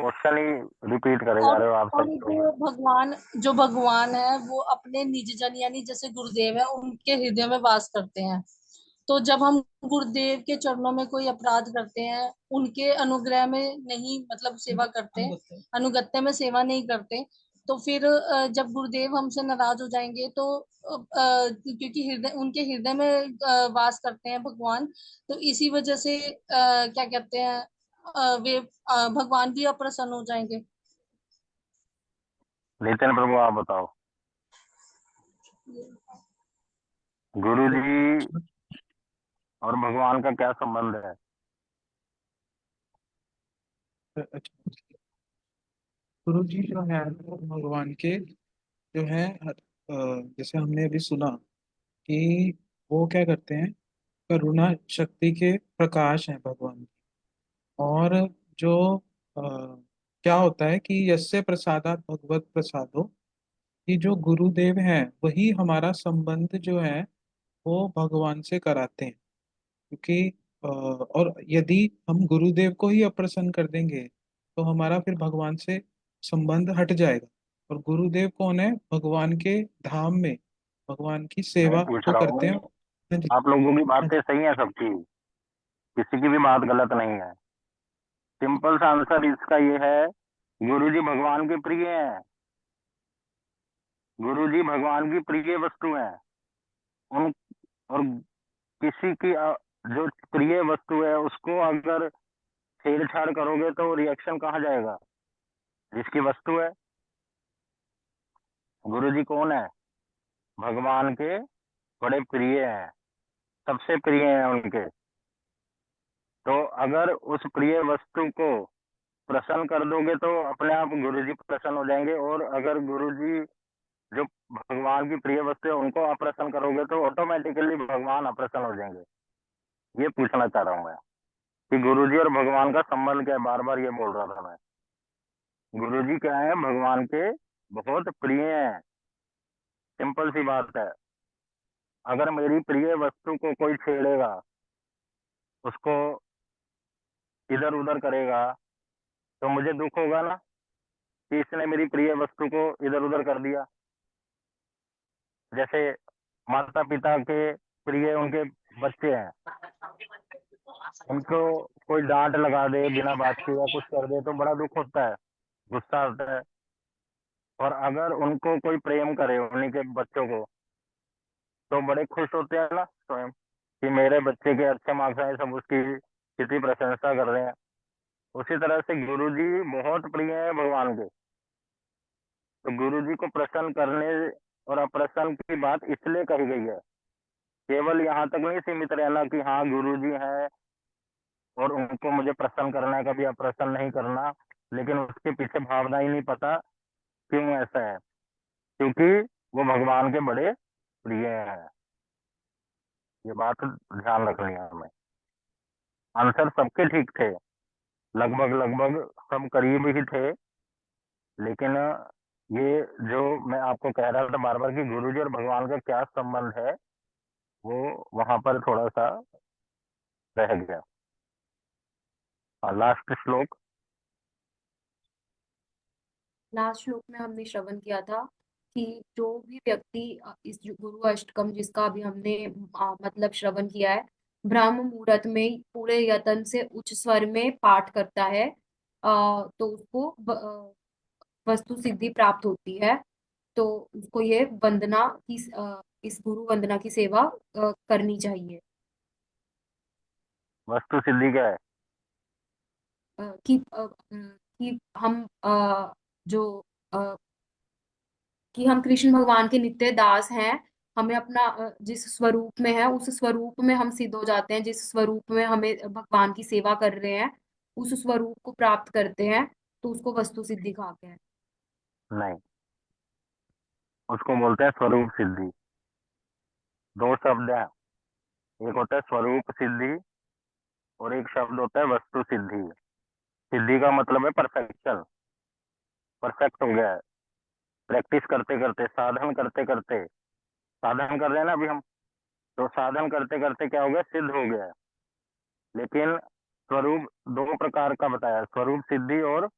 क्वेश्चन ही रिपीट करे जा और रहे हो आप और सब तो। जो भगवान है वो अपने निज जन यानी जैसे गुरुदेव है उनके हृदय में वास करते हैं। तो जब हम गुरुदेव के चरणों में कोई अपराध करते हैं, उनके अनुग्रह में नहीं मतलब सेवा करते, अनुगत्य में सेवा नहीं करते, तो फिर जब गुरुदेव हमसे नाराज हो जाएंगे तो क्योंकि हृदय उनके हृदय में वास करते हैं भगवान, तो इसी वजह से क्या कहते हैं, वे भगवान भी अप्रसन्न हो जाएंगे। नितिन प्रभु, आप बताओ। गुरु जी और भगवान का क्या संबंध है? अच्छा, गुरु जी जो है वो भगवान के जो है जैसे हमने अभी सुना कि वो क्या करते हैं, करुणा शक्ति के प्रकाश हैं भगवान। और जो क्या होता है कि यस्य प्रसादात भगवत प्रसादो, कि जो गुरुदेव हैं वही हमारा संबंध जो है वो भगवान से कराते हैं। क्योंकि और यदि हम गुरुदेव को ही अप्रसन्न कर देंगे तो हमारा फिर भगवान से संबंध हट जाएगा। और गुरुदेव कौन है? भगवान के धाम में भगवान की मैं सेवा पूछ को रहा करते हैं। हूँ, हाँ जी। आप लोगों की हाँ बातें जी। सही है सबकी, किसी की भी बात गलत नहीं है। सिंपल सा आंसर इसका ये है, गुरुजी भगवान के प्रिय हैं। गुरुजी भगवान की प्रिय वस्तु हैं। उन और किसी की जो प्रिय वस्तु है उसको अगर छेड़छाड़ करोगे तो रिएक्शन कहाँ जाएगा? जिसकी वस्तु है। गुरुजी कौन है? भगवान के बड़े प्रिय हैं, सबसे प्रिय हैं उनके। तो अगर उस प्रिय वस्तु को प्रसन्न कर दोगे तो अपने आप गुरुजी प्रसन्न हो जाएंगे। और अगर गुरुजी जो भगवान की प्रिय वस्तु है उनको अप्रसन्न करोगे तो ऑटोमेटिकली भगवान अप्रसन्न हो जाएंगे। ये पूछना चाह रहा हूँ मैं कि गुरुजी और भगवान का संबंध क्या है। बार बार ये बोल रहा था मैं। गुरुजी क्या है? भगवान के बहुत प्रिय हैं। सिंपल सी बात है। अगर मेरी प्रिय वस्तु को कोई छेड़ेगा, उसको इधर उधर करेगा, तो मुझे दुख होगा ना कि इसने मेरी प्रिय वस्तु को इधर उधर कर दिया। जैसे माता पिता के प्रिय उनके बच्चे हैं, उनको कोई डांट लगा दे बिना बात के या कुछ कर दे तो बड़ा दुख होता है, गुस्सा आता है। और अगर उनको कोई प्रेम करे उन्हीं के बच्चों को तो बड़े खुश होते हैं ना स्वयं, कि मेरे बच्चे के अच्छे मार्क्स आए, सब उसकी कितनी प्रशंसा कर रहे हैं। उसी तरह से गुरुजी बहुत प्रिय है भगवान के। तो गुरुजी को प्रसन्न करने और अप्रसन्न की बात इसलिए कही गई है। केवल यहाँ तक नहीं सीमित रहना कि हाँ गुरुजी है और उनको मुझे प्रसन्न करना है, कभी अप्रसन्न नहीं करना। लेकिन उसके पीछे भावना ही नहीं पता क्यों ऐसा है। क्योंकि वो भगवान के बड़े प्रिय हैं। ये बात ध्यान रखनी है हमें। आंसर सबके ठीक थे, लगभग लगभग सब करीब ही थे। लेकिन ये जो मैं आपको कह रहा था बार बार कि गुरुजी और भगवान का क्या संबंध है, वो वहां पर थोड़ा सा रह गया। लास्ट श्लोक। लास्ट श्लोक में हमने श्रवण किया था कि जो भी व्यक्ति इस जो गुरु अष्टकम जिसका अभी हमने मतलब श्रवण किया है, ब्रह्म मुहूर्त में पूरे यत्न से उच्च स्वर में पाठ करता है, तो उसको वस्तु सिद्धि प्राप्त होती है। तो उसको ये वंदना की इस गुरु वंदना की सेवा करनी चाहिए। वस्तु सिद्धि क्या है? कि हम जो अ, कि हम कृष्ण भगवान के नित्य दास हैं। हमें अपना जिस स्वरूप में है उस स्वरूप में हम सिद्ध हो जाते हैं। जिस स्वरूप में हमें भगवान की सेवा कर रहे हैं उस स्वरूप को प्राप्त करते हैं, तो उसको वस्तु सिद्धि कहते हैं। नहीं, उसको बोलते हैं स्वरूप सिद्धि। दो शब्द हैं, एक होता है स्वरूप सिद्धि और एक शब्द होता है वस्तु सिद्धि। सिद्धि का मतलब है परफेक्शन, परफेक्ट हो गया है। प्रैक्टिस करते करते, साधन करते करते, साधन कर रहे हैं ना अभी हम, तो साधन करते करते क्या हो गया? सिद्ध हो गया है। लेकिन स्वरूप दो प्रकार का बताया, स्वरूप सिद्धि और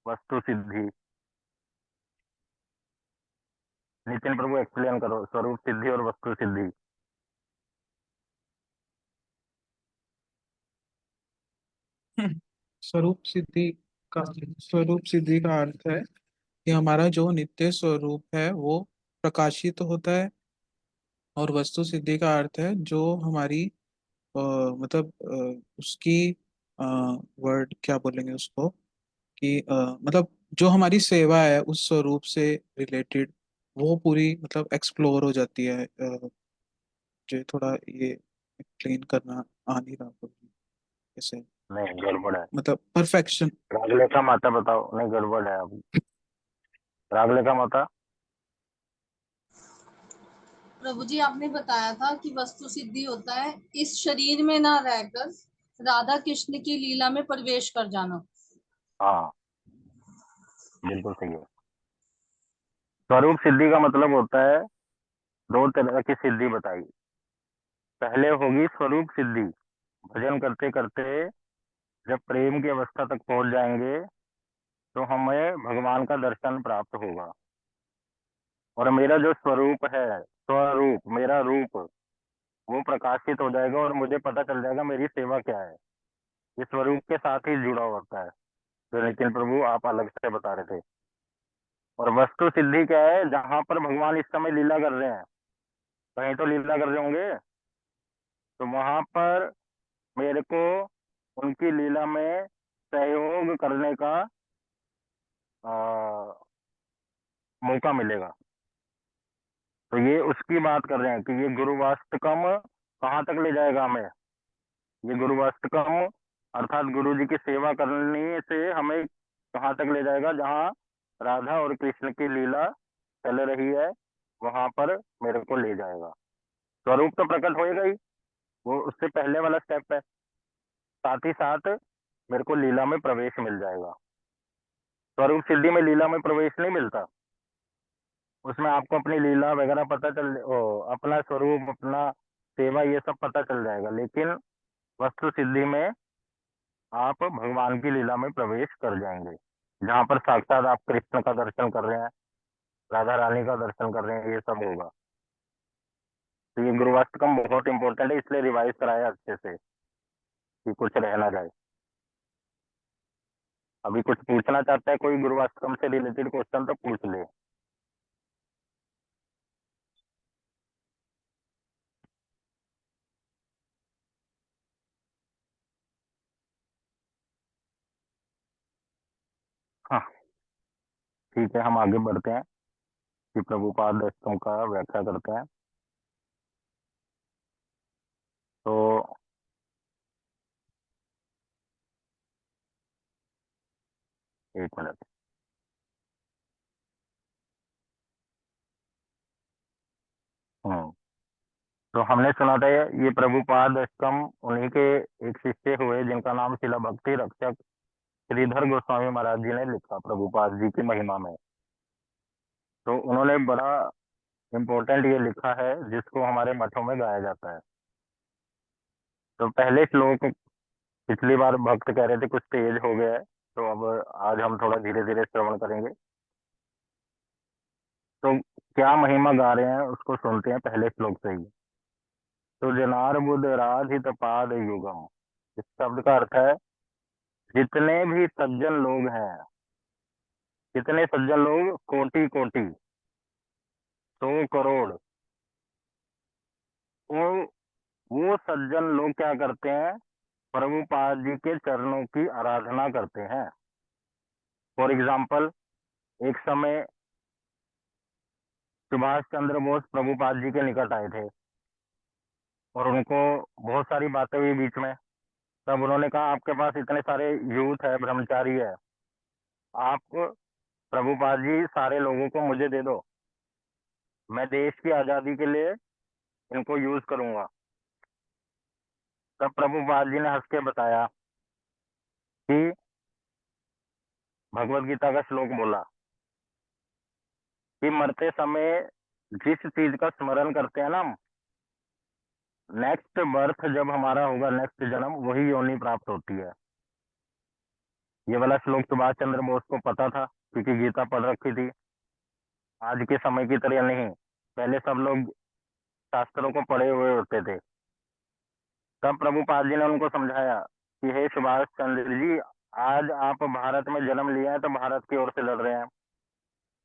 वस्तु सिद्धि। नितिन प्रभु एक्सप्लेन करो स्वरूप सिद्धि और वस्तु सिद्धि। स्वरूप सिद्धि का स्वरूप सिद्धि का अर्थ है कि हमारा जो नित्य स्वरूप है वो प्रकाशित होता है। और वस्तु सिद्धि का अर्थ है जो हमारी मतलब उसकी वर्ड क्या बोलेंगे उसको, कि मतलब जो हमारी सेवा है उस स्वरूप से रिलेटेड वो पूरी मतलब एक्सप्लोर हो जाती है। जो थोड़ा ये एक्सप्लेन करना आ नहीं रहा मुझे कैसे, नहीं गड़बड़ है। मतलब परफेक्शन। रागलेखा माता बताओ। नहीं गड़बड़ है अभी। रागलेखा माता। प्रभु जी आपने बताया था कि वस्तु सिद्धि होता है इस शरीर में ना रहकर राधा कृष्ण की लीला में प्रवेश कर जाना। हाँ, बिल्कुल सही है। स्वरूप सिद्धि का मतलब होता है, दो तरह की सिद्धि बताई। पहले होगी स्वरूप सिद्धि, भजन करते करते जब प्रेम की अवस्था तक पहुंच जाएंगे तो हमें भगवान का दर्शन प्राप्त होगा। और मेरा जो स्वरूप है, स्वरूप मेरा रूप, वो प्रकाशित हो जाएगा और मुझे पता चल जाएगा मेरी सेवा क्या है। ये स्वरूप के साथ ही जुड़ा होता है, जो नितिन प्रभु आप अलग से बता रहे थे। और वस्तु सिद्धि क्या है? जहां पर भगवान इस समय लीला कर रहे हैं, कहीं तो लीला कर रहे होंगे, तो वहां पर मेरे को उनकी लीला में सहयोग करने का आ, मौका मिलेगा। तो ये उसकी बात कर रहे हैं कि ये गुरुवास्तकम कहाँ तक ले जाएगा हमें। ये गुरुवास्तकम अर्थात गुरु जी की सेवा करने से हमें कहाँ तक ले जाएगा? जहाँ राधा और कृष्ण की लीला चल रही है, वहां पर मेरे को ले जाएगा। स्वरूप तो प्रकट होएगा ही, वो उससे पहले वाला स्टेप है। साथ ही साथ मेरे को लीला में प्रवेश मिल जाएगा। स्वरूप सिद्धि में लीला में प्रवेश नहीं मिलता, उसमें आपको अपनी लीला वगैरह पता चल अपना स्वरूप, अपना सेवा, ये सब पता चल जाएगा। लेकिन वस्तु सिद्धि में आप भगवान की लीला में प्रवेश कर जाएंगे, जहां पर साक्षात आप कृष्ण का दर्शन कर रहे हैं, राधा रानी का दर्शन कर रहे हैं, ये सब होगा। तो ये गुरुवास्तकम बहुत इंपॉर्टेंट है, इसलिए रिवाइज कराया अच्छे से कि कुछ रह ना जाए। अभी कुछ पूछना चाहता है कोई गुरुवास्तकम से रिलेटेड क्वेश्चन तो पूछ ले। हाँ, ठीक है, हम आगे बढ़ते हैं कि प्रभुपाद अष्टकम का व्याख्या करते हैं। तो एक मिनट। हम्म तो हमने सुना था ये प्रभुपाद अष्टकम उन्हीं के एक शिष्य हुए जिनका नाम शिला भक्ति रक्षक श्रीधर गोस्वामी महाराज जी ने लिखा प्रभुपाद जी की महिमा में। तो उन्होंने बड़ा इम्पोर्टेंट ये लिखा है जिसको हमारे मठों में गाया जाता है। तो पहले श्लोक पिछली बार भक्त कह रहे थे कुछ तेज हो गया है, तो अब आज हम थोड़ा धीरे धीरे श्रवण करेंगे। तो क्या महिमा गा रहे हैं उसको सुनते हैं पहले श्लोक से ही। तो जनार्बुद राधित पाद युगम, इस शब्द का अर्थ है जितने भी सज्जन लोग हैं, कितने सज्जन लोग? कोटि कोटि, 100 करोड़। वो वो सज्जन लोग क्या करते हैं? प्रभुपाद जी के चरणों की आराधना करते हैं। फॉर एग्जाम्पल, एक समय सुभाष चंद्र बोस प्रभुपाद जी के निकट आए थे और उनको बहुत सारी बातें हुई बीच में। तब उन्होंने कहा आपके पास इतने सारे यूथ है, ब्रह्मचारी है, आप प्रभुपाद जी सारे लोगों को मुझे दे दो, मैं देश की आजादी के लिए इनको यूज करूंगा। तब प्रभुपाद जी ने हंस के बताया कि भगवत गीता का श्लोक बोला कि मरते समय जिस चीज का स्मरण करते हैं ना, नेक्स्ट बर्थ जब हमारा होगा, नेक्स्ट जन्म, वही योनि प्राप्त होती है। ये वाला श्लोक सुभाष चंद्र बोस को पता था क्योंकि गीता पढ़ रखी थी। आज के समय की तरह नहीं, पहले सब लोग शास्त्रों को पढ़े हुए होते थे। तब प्रभुपाद जी ने उनको समझाया कि हे सुभाष चंद्र जी, आज आप भारत में जन्म लिया है तो भारत की ओर से लड़ रहे हैं।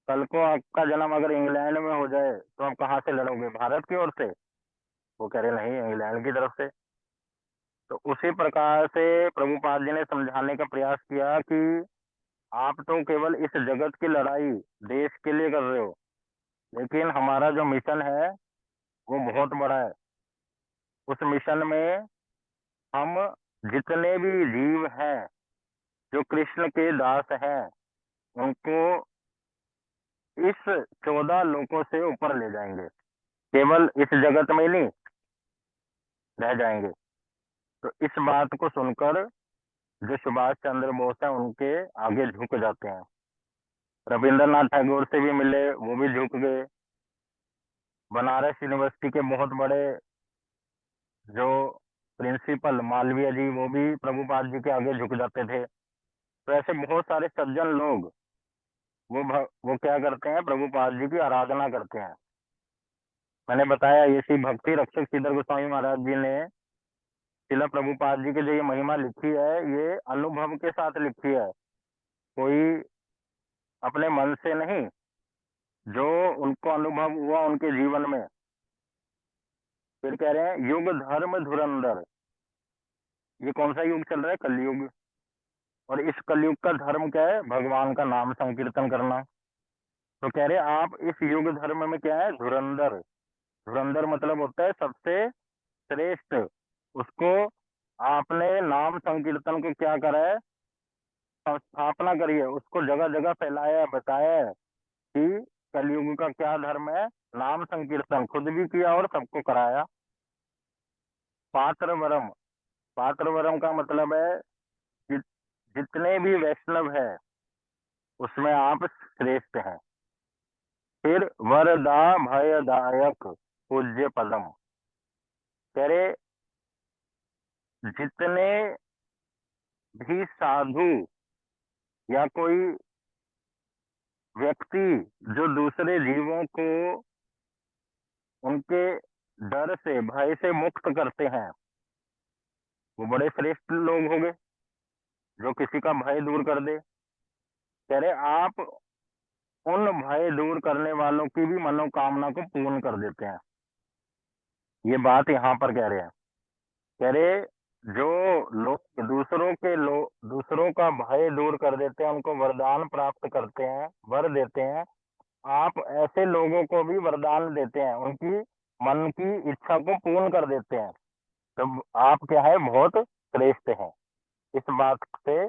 कल को आपका जन्म अगर इंग्लैंड में हो जाए तो आप कहाँ से लड़ोगे? भारत की ओर से? वो कह रहे नहीं, इंग्लैंड की तरफ से। तो उसी प्रकार से प्रभुपाद जी ने समझाने का प्रयास किया कि आप तो केवल इस जगत की लड़ाई देश के लिए कर रहे हो, लेकिन हमारा जो मिशन है वो बहुत बड़ा है। उस मिशन में हम जितने भी जीव हैं जो कृष्ण के दास हैं, उनको इस 14 लोकों से ऊपर ले जाएंगे। केवल इस जगत में ही नहीं रह जाएंगे। तो इस बात को सुनकर जो सुभाष चंद्र बोस है उनके आगे झुक जाते हैं। रविंद्रनाथ टैगोर से भी मिले, वो भी झुक गए। बनारस यूनिवर्सिटी के बहुत बड़े जो प्रिंसिपल मालवीय जी, वो भी प्रभुपाद जी के आगे झुक जाते थे। तो ऐसे बहुत सारे सज्जन लोग वो क्या करते हैं, प्रभुपाद जी की आराधना करते हैं। मैंने बताया ये श्री भक्ति रक्षक श्रीधर गोस्वामी महाराज जी ने श्रील प्रभुपाद जी की जो ये महिमा लिखी है, ये अनुभव के साथ लिखी है, कोई अपने मन से नहीं, जो उनको अनुभव हुआ उनके जीवन में। फिर कह रहे हैं युग धर्म धुरंधर। ये कौन सा युग चल रहा है? कलयुग। और इस कलयुग का धर्म क्या है? भगवान का नाम संकीर्तन करना। तो कह रहे आप इस युग धर्म में क्या है? धुरंधर। धुरंधर मतलब होता है सबसे श्रेष्ठ। उसको आपने नाम संकीर्तन को क्या करा है? स्थापना करी है, उसको जगह जगह फैलाया है, बताया है कि कलयुग का क्या धर्म है। नाम संकीर्तन खुद भी किया और सबको कराया। पात्रवरम। पात्रवरम का मतलब है कि जितने भी वैष्णव है उसमें आप श्रेष्ठ हैं। फिर वरदा भयदायक पूज्य पदम। कह रहे जितने भी साधु या कोई व्यक्ति जो दूसरे जीवों को उनके डर से, भय से मुक्त करते हैं, वो बड़े श्रेष्ठ लोग होंगे, जो किसी का भय दूर कर दे। कह रहे आप उन भय दूर करने वालों की भी मनोकामना को पूर्ण कर देते हैं। ये बात यहाँ पर कह रहे हैं। कह रहे जो लोग दूसरों का भय दूर कर देते हैं, उनको वरदान प्राप्त करते हैं, वर देते हैं, आप ऐसे लोगों को भी वरदान देते हैं, उनकी मन की इच्छा को पूर्ण कर देते हैं। तो आप क्या है? बहुत श्रेष्ठ हैं। इस बात से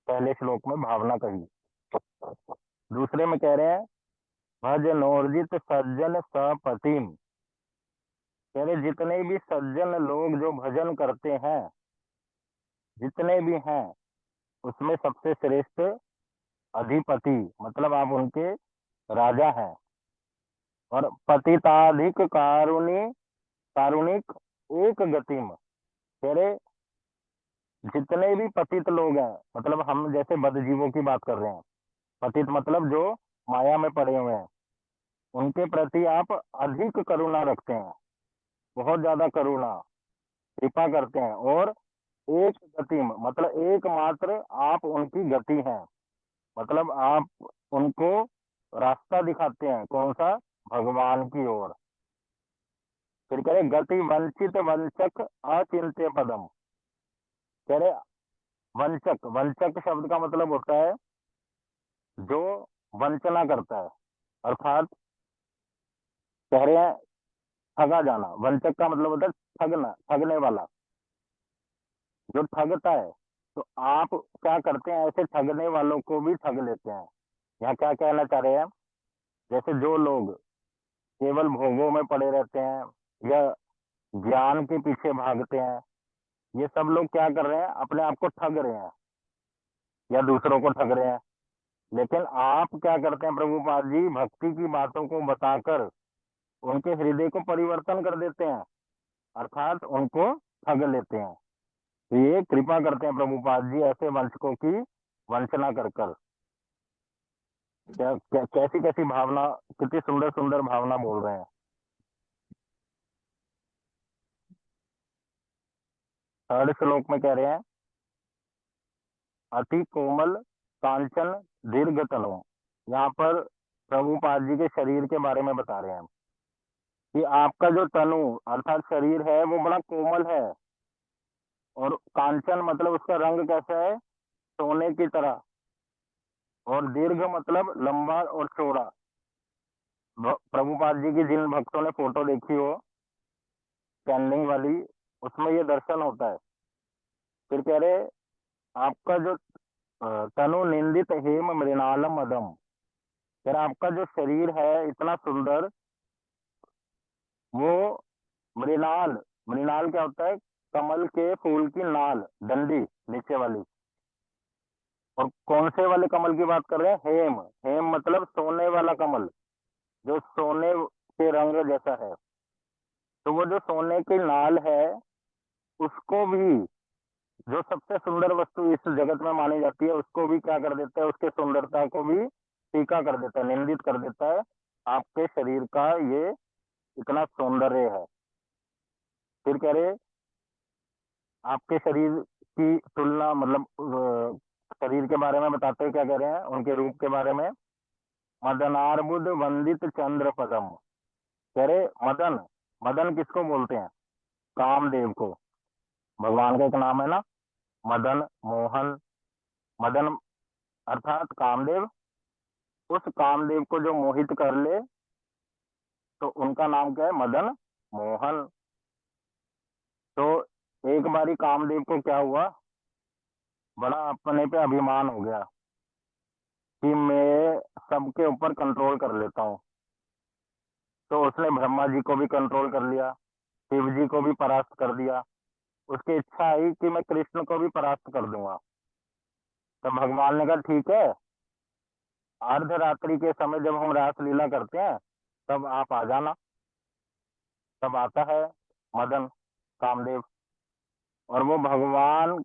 पहले श्लोक में भावना कही। दूसरे में कह रहे हैं भज नोर्जित सज्जन सपतिम। कह रहे जितने भी सज्जन लोग जो भजन करते हैं, जितने भी हैं, उसमें सबसे श्रेष्ठ अधिपति, मतलब आप उनके राजा हैं। और पतिताधिक कारुणिक एक गतिम। कह रहे जितने भी पतित लोग हैं, मतलब हम जैसे बदजीवों की बात कर रहे हैं, पतित मतलब जो माया में पड़े हुए हैं, उनके प्रति आप अधिक करुणा रखते हैं, बहुत ज्यादा करुणा कृपा करते हैं। और एक गति मतलब एकमात्र आप उनकी गति हैं, मतलब आप उनको रास्ता दिखाते हैं। कौन सा? भगवान की ओर। फिर कह रहे गति वंचित वंचक अचिंत्य पदम। कह रहे वंचक, वंचक शब्द का मतलब होता है जो वंचना करता है, अर्थात कह रहे हैं ठगा जाना। वंचक का मतलब होता है ठगना, ठगने वाला, जो ठगता है। तो आप क्या करते हैं? ऐसे ठगने वालों को भी ठग लेते हैं। यहाँ क्या कहना चाह रहे हैं? जैसे जो लोग केवल भोगों में पड़े रहते हैं या ज्ञान के पीछे भागते हैं, ये सब लोग क्या कर रहे हैं? अपने आप को ठग रहे हैं या दूसरों को ठग रहे हैं। लेकिन आप क्या करते हैं? प्रभुपाद जी भक्ति की बातों को बताकर उनके हृदय को परिवर्तन कर देते हैं, अर्थात उनको ठग लेते हैं। तो ये कृपा करते हैं प्रभुपाद जी ऐसे वंशकों की वंचना कर कर। कैसी कैसी भावना, कितनी सुंदर सुंदर भावना बोल रहे हैं। थर्ड श्लोक में कह रहे हैं अति कोमल कांचन दीर्घ तनो। यहाँ पर प्रभुपाद जी के शरीर के बारे में बता रहे हैं कि आपका जो तनु अर्थात शरीर है वो बड़ा कोमल है, और कांचन मतलब उसका रंग कैसा है? सोने की तरह। और दीर्घ मतलब लंबा और चौड़ा। प्रभुपाद जी की जिन भक्तों ने फोटो देखी हो स्टैंडिंग वाली, उसमें ये दर्शन होता है। फिर कह रहे आपका जो तनु निंदित हेम मृणालम मदम। फिर आपका जो शरीर है इतना सुंदर, वो मृणाल, मृणाल क्या होता है? कमल के फूल की नाल, डंडी नीचे वाली। और कौन से वाले कमल की बात कर रहे हैं? हेम। हेम मतलब सोने वाला कमल, जो सोने के रंग जैसा है। तो वो जो सोने की नाल है, उसको भी, जो सबसे सुंदर वस्तु इस जगत में मानी जाती है, उसको भी क्या कर देता है? उसके सुंदरता को भी फीका कर देता है, निंदित कर देता है। आपके शरीर का ये इतना सौंदर्य है। फिर कह रहे, आपके शरीर की तुलना, मतलब शरीर के बारे में बताते हैं, क्या कह रहे हैं उनके रूप के बारे में? मदनार्बुद वंदित चंद्र पदम। कह रहे मदन, मदन किसको बोलते हैं? कामदेव को। भगवान का एक नाम है ना, मदन मोहन। मदन अर्थात कामदेव। उस कामदेव को जो मोहित कर ले, तो उनका नाम क्या है? मदन मोहन। तो एक बारी कामदेव को क्या हुआ? बड़ा अपने पे अभिमान हो गया कि मैं सबके ऊपर कंट्रोल कर लेता हूँ। तो उसने ब्रह्मा जी को भी कंट्रोल कर लिया, शिव जी को भी परास्त कर दिया। उसकी इच्छा आई कि मैं कृष्ण को भी परास्त कर दूंगा। तो भगवान ने कहा ठीक है, अर्धरात्रि के समय जब हम रासलीला करते हैं, तब आप आ जाना। तब आता है मदन, कामदेव। और वो भगवान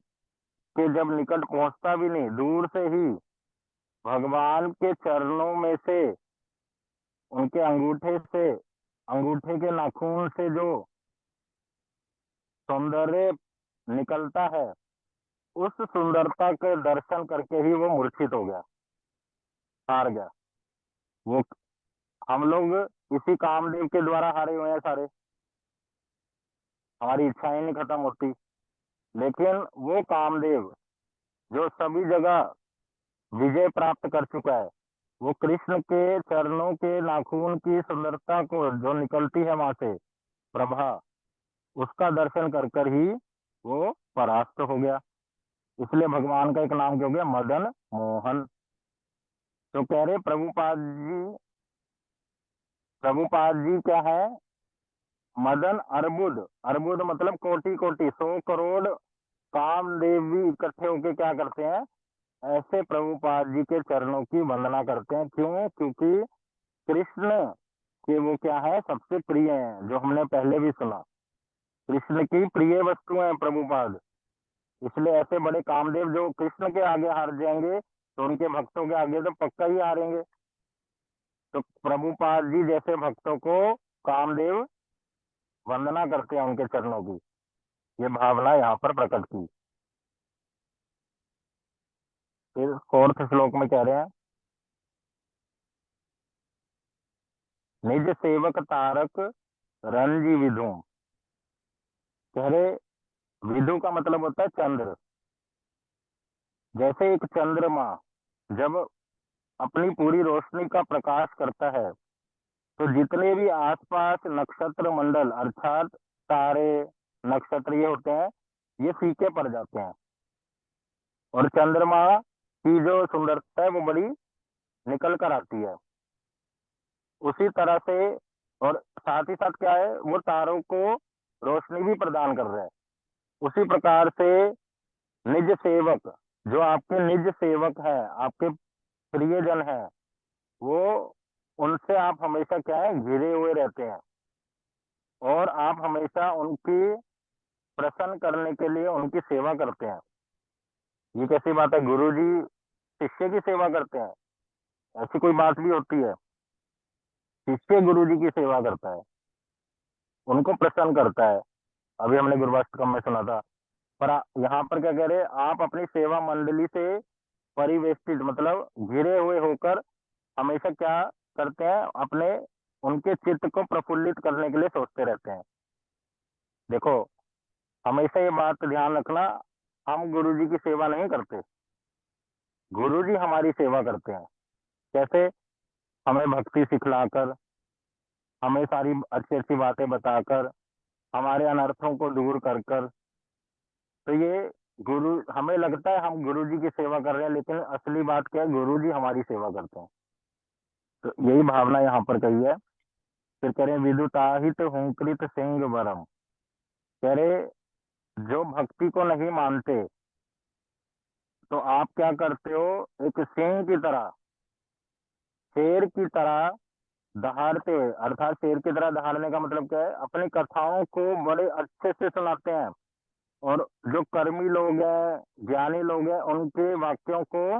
के जब निकट पहुंचता भी नहीं, दूर से ही भगवान के चरणों में से, उनके अंगूठे से, अंगूठे के नाखून से जो सौंदर्य निकलता है, उस सुंदरता के दर्शन करके ही वो मूर्छित हो गया, हार गया। वो, हम लोग इसी कामदेव के द्वारा हारे हुए हैं सारे। हमारी इच्छाएं नहीं खत्म होती। लेकिन वो कामदेव जो सभी जगह विजय प्राप्त कर चुका है, वो कृष्ण के चरणों के नाखून की सुंदरता को, जो निकलती है वहां से प्रभा, उसका दर्शन कर कर ही वो परास्त हो गया। इसलिए भगवान का एक नाम क्या हो गया? मदन मोहन। तो कह रहे प्रभुपाद जी, प्रभुपाद जी क्या है? मदन अर्बुद। अर्बुद मतलब कोटि कोटि, 100 करोड़ कामदेवी इकट्ठे होके क्या करते हैं? ऐसे प्रभुपाद जी के चरणों की वंदना करते हैं। क्यों? क्योंकि कृष्ण के वो क्या है? सबसे प्रिय हैं, जो हमने पहले भी सुना। कृष्ण की प्रिय वस्तु है प्रभुपाद। इसलिए ऐसे बड़े कामदेव जो कृष्ण के आगे हार जाएंगे, तो उनके भक्तों के आगे तो पक्का ही हारेंगे। तो प्रभुपाद जी जैसे भक्तों को कामदेव वंदना करते हैं, उनके चरणों की। ये भावना यहाँ पर प्रकट की। फिर 4th श्लोक में कह रहे हैं, निज सेवक तारक रंजी विधु। कह रहे विधु का मतलब होता है चंद्र। जैसे एक चंद्रमा जब अपनी पूरी रोशनी का प्रकाश करता है, तो जितने भी आसपास नक्षत्र मंडल अर्थात तारे, नक्षत्र ये होते हैं, ये फीके पड़ जाते हैं। और चंद्रमा की जो सुंदरता है वो बड़ी निकल कर आती है। उसी तरह से, और साथ ही साथ क्या है, वो तारों को रोशनी भी प्रदान कर रहे हैं। उसी प्रकार से निज सेवक, जो आपके निज सेवक है, आपके प्रियजन है, वो, उनसे आप हमेशा क्या है? घिरे हुए रहते हैं। और आप हमेशा उनकी प्रसन्न करने के लिए उनकी सेवा करते हैं। ये कैसी बात है? गुरु जी शिष्य की सेवा करते हैं, ऐसी कोई बात भी होती है? शिष्य गुरु जी की सेवा करता है, उनको प्रसन्न करता है। अभी हमने गुरुवाष्टकम में सुना था। पर यहाँ पर क्या कह रहे हैं? आप अपनी सेवा मंडली से परिवेष्टित, मतलब घिरे हुए होकर हमेशा क्या करते हैं? अपने, उनके चित्त को प्रफुल्लित करने के लिए सोचते रहते हैं। देखो, हमेशा ये बात ध्यान रखना, हम गुरु जी की सेवा नहीं करते, गुरु जी हमारी सेवा करते हैं। कैसे? हमें भक्ति सिखलाकर, हमें सारी अच्छी अच्छी बातें बताकर, हमारे अनर्थों को दूर कर कर। तो ये गुरु, हमें लगता है हम गुरु जी की सेवा कर रहे हैं, लेकिन असली बात क्या है? गुरु जी हमारी सेवा करते हैं। तो यही भावना यहाँ पर कही है फिर कह रहे विदुताहित हुंकृत सिंह वरम। कह रहे जो भक्ति को नहीं मानते तो आप क्या करते हो, एक सिंह की तरह, शेर की तरह दहाड़ते हुए, अर्थात शेर की तरह दहाड़ने का मतलब क्या है, अपनी कथाओं को बड़े अच्छे से सुनाते हैं और जो कर्मी लोग हैं, ज्ञानी लोग हैं, उनके वाक्यों को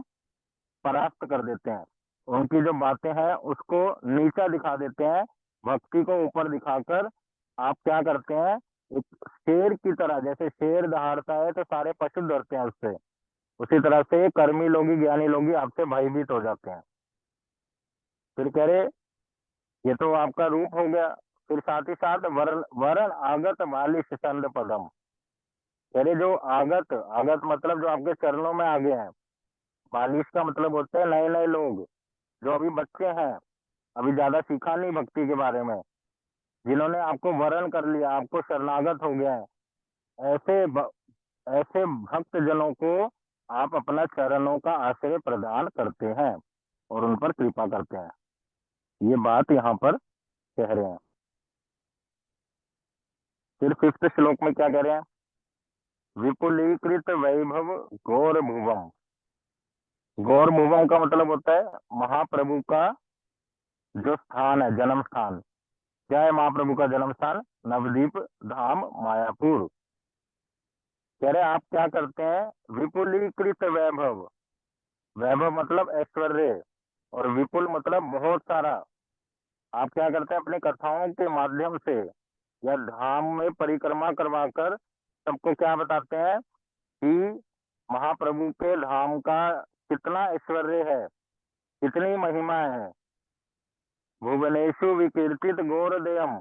परास्त कर देते हैं, उनकी जो बातें हैं उसको नीचा दिखा देते हैं, भक्ति को ऊपर दिखाकर आप क्या करते हैं, एक शेर की तरह, जैसे शेर दहाड़ता है तो सारे पशु डरते हैं उससे, उसी तरह से कर्मी लोग, ज्ञानी लोग आपसे भयभीत हो जाते हैं। फिर कह रहे ये तो आपका रूप हो गया, फिर साथ ही साथ वरण वरण आगत वाली संद पदम। कह रहे जो आगत, आगत मतलब जो आपके चरणों में आ गए हैं, बालिश का मतलब होता है नए नए लोग, जो अभी बच्चे हैं, अभी ज्यादा सीखा नहीं भक्ति के बारे में, जिन्होंने आपको वरण कर लिया, आपको शरणागत हो गया है, ऐसे भक्त जनों को आप अपना चरणों का आश्रय प्रदान करते हैं और उन पर कृपा करते हैं। ये बात यहाँ पर कह रहे हैं। फिर 5th श्लोक में क्या कह रहे हैं, विपुलीकृत वैभव गौर भुवम। गौर भुवम का मतलब होता है महाप्रभु का जो स्थान है, जन्म स्थान। क्या है महाप्रभु का जन्म स्थान? नवदीप धाम मायापुर। कह रहे आप क्या करते हैं, विपुलीकृत वैभव, वैभव मतलब ऐश्वर्य, और विपुल मतलब बहुत सारा। आप क्या करते हैं, अपने कथाओं के माध्यम से या धाम में परिक्रमा करवाकर सबको क्या बताते हैं कि महाप्रभु के धाम का कितना ऐश्वर्य है, कितनी महिमा है। भुवनेशु विकीर्तित गौरदेयम,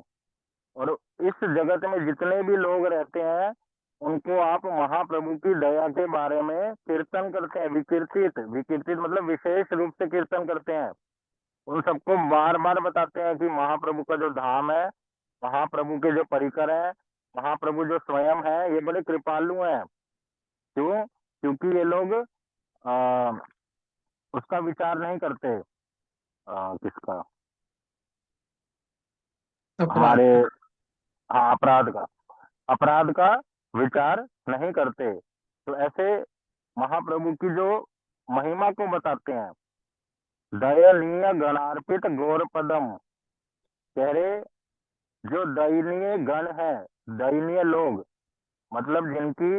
और इस जगत में जितने भी लोग रहते हैं उनको आप महाप्रभु की दया के बारे में कीर्तन करते हैं। विकीर्तित, विकीर्तित मतलब विशेष रूप से कीर्तन करते हैं, उन सबको बार बार बताते हैं कि महाप्रभु का जो धाम है, महाप्रभु के जो परिकर है, महाप्रभु जो स्वयं है, ये बड़े कृपालु हैं। क्यों? क्योंकि ये लोग उसका विचार नहीं करते, किसका, हमारे, हाँ, अपराध का विचार नहीं करते। तो ऐसे महाप्रभु की जो महिमा को बताते हैं। दयनीय गणार्पित गौर पदम। कह रहे जो दयनीय गण है, दयनीय लोग मतलब जिनकी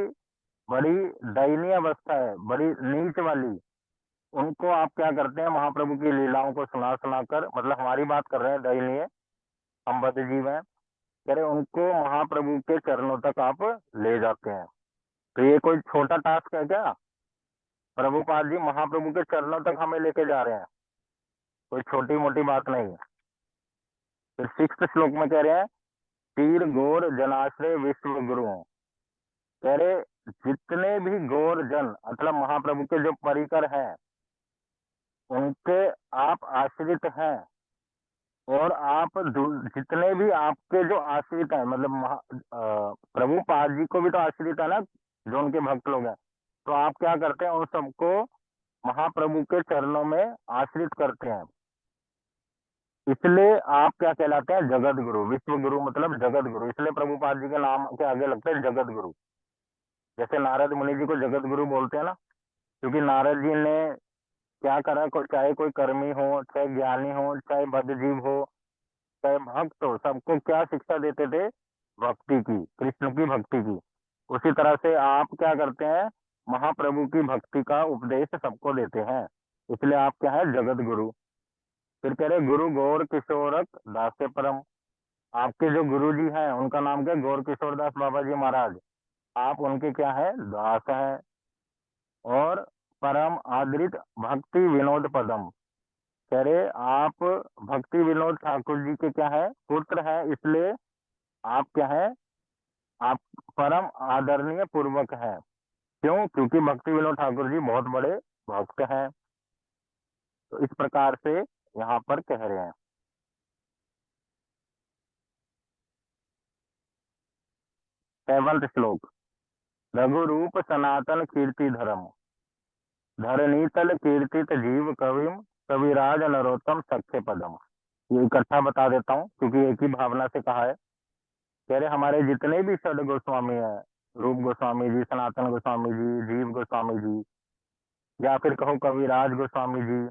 बड़ी दयनीय अवस्था है, बड़ी नीच वाली, उनको आप क्या करते हैं, महाप्रभु की लीलाओं को सुना सुनाकर, मतलब हमारी बात कर रहे हैं, दयनीय, हम बद्ध जीव हैं, कह रहे उनको महाप्रभु के चरणों तक आप ले जाते हैं। तो ये कोई छोटा टास्क है क्या? प्रभुपाद जी महाप्रभु के चरणों तक हमें लेके जा रहे हैं, कोई छोटी मोटी बात नहीं है। फिर 6th श्लोक में कह रहे हैं, तीर गौर जनाश्रय विश्व गुरु। कह रहे जितने भी गौर जन मतलब महाप्रभु के जो परिकर हैं, उनके आप आश्रित हैं, और आप जितने भी आपके जो आश्रित हैं, मतलब प्रभुपाद जी को भी तो आश्रित है ना, जो उनके भक्त लोग हैं, तो आप क्या करते हैं, उन सबको महाप्रभु के चरणों में आश्रित करते हैं। इसलिए आप क्या कहलाते हैं, जगत गुरु। विश्व गुरु मतलब जगत गुरु, इसलिए प्रभुपाद जी के नाम के आगे लगता है जगत गुरु। जैसे नारद मुनि जी को जगत गुरु बोलते हैं ना, क्योंकि नारद जी ने क्या करा, चाहे कोई कर्मी हो, चाहे ज्ञानी हो, चाहे बद्ध जीव हो, चाहे भक्त हो, सबको क्या शिक्षा देते थे, भक्ति की, कृष्ण की भक्ति की। उसी तरह से आप क्या करते हैं, महाप्रभु की भक्ति का उपदेश सबको देते हैं, इसलिए आप क्या है, जगत गुरु। फिर कह रहे गुरु गौर किशोरक दास्य परम। आपके जो गुरु जी हैं उनका नाम क्या, गौर किशोर दास बाबा जी महाराज। आप उनके क्या है, दास हैं। और परम आदरित भक्ति विनोद पदम। कह रहे आप भक्ति विनोद ठाकुर जी के क्या है, पुत्र है, इसलिए आप क्या है, आप परम आदरणीय पूर्वक हैं। क्यों? क्योंकि भक्ति विनोद ठाकुर जी बहुत बड़े भक्त हैं। तो इस प्रकार से यहाँ पर कह रहे हैं। 7th श्लोक, रघुरूप सनातन कीर्ति धर्म, धरणीतल कीर्तित जीव कविम कविराज नरोत्तम सख्य पदम। ये इकट्ठा बता देता हूँ क्योंकि एक ही भावना से कहा है। कह रहे हमारे जितने भी षड गोस्वामी हैं, रूप गोस्वामी जी, सनातन गोस्वामी जी, जीव गोस्वामी जी, या फिर कहो कविराज गोस्वामी जी,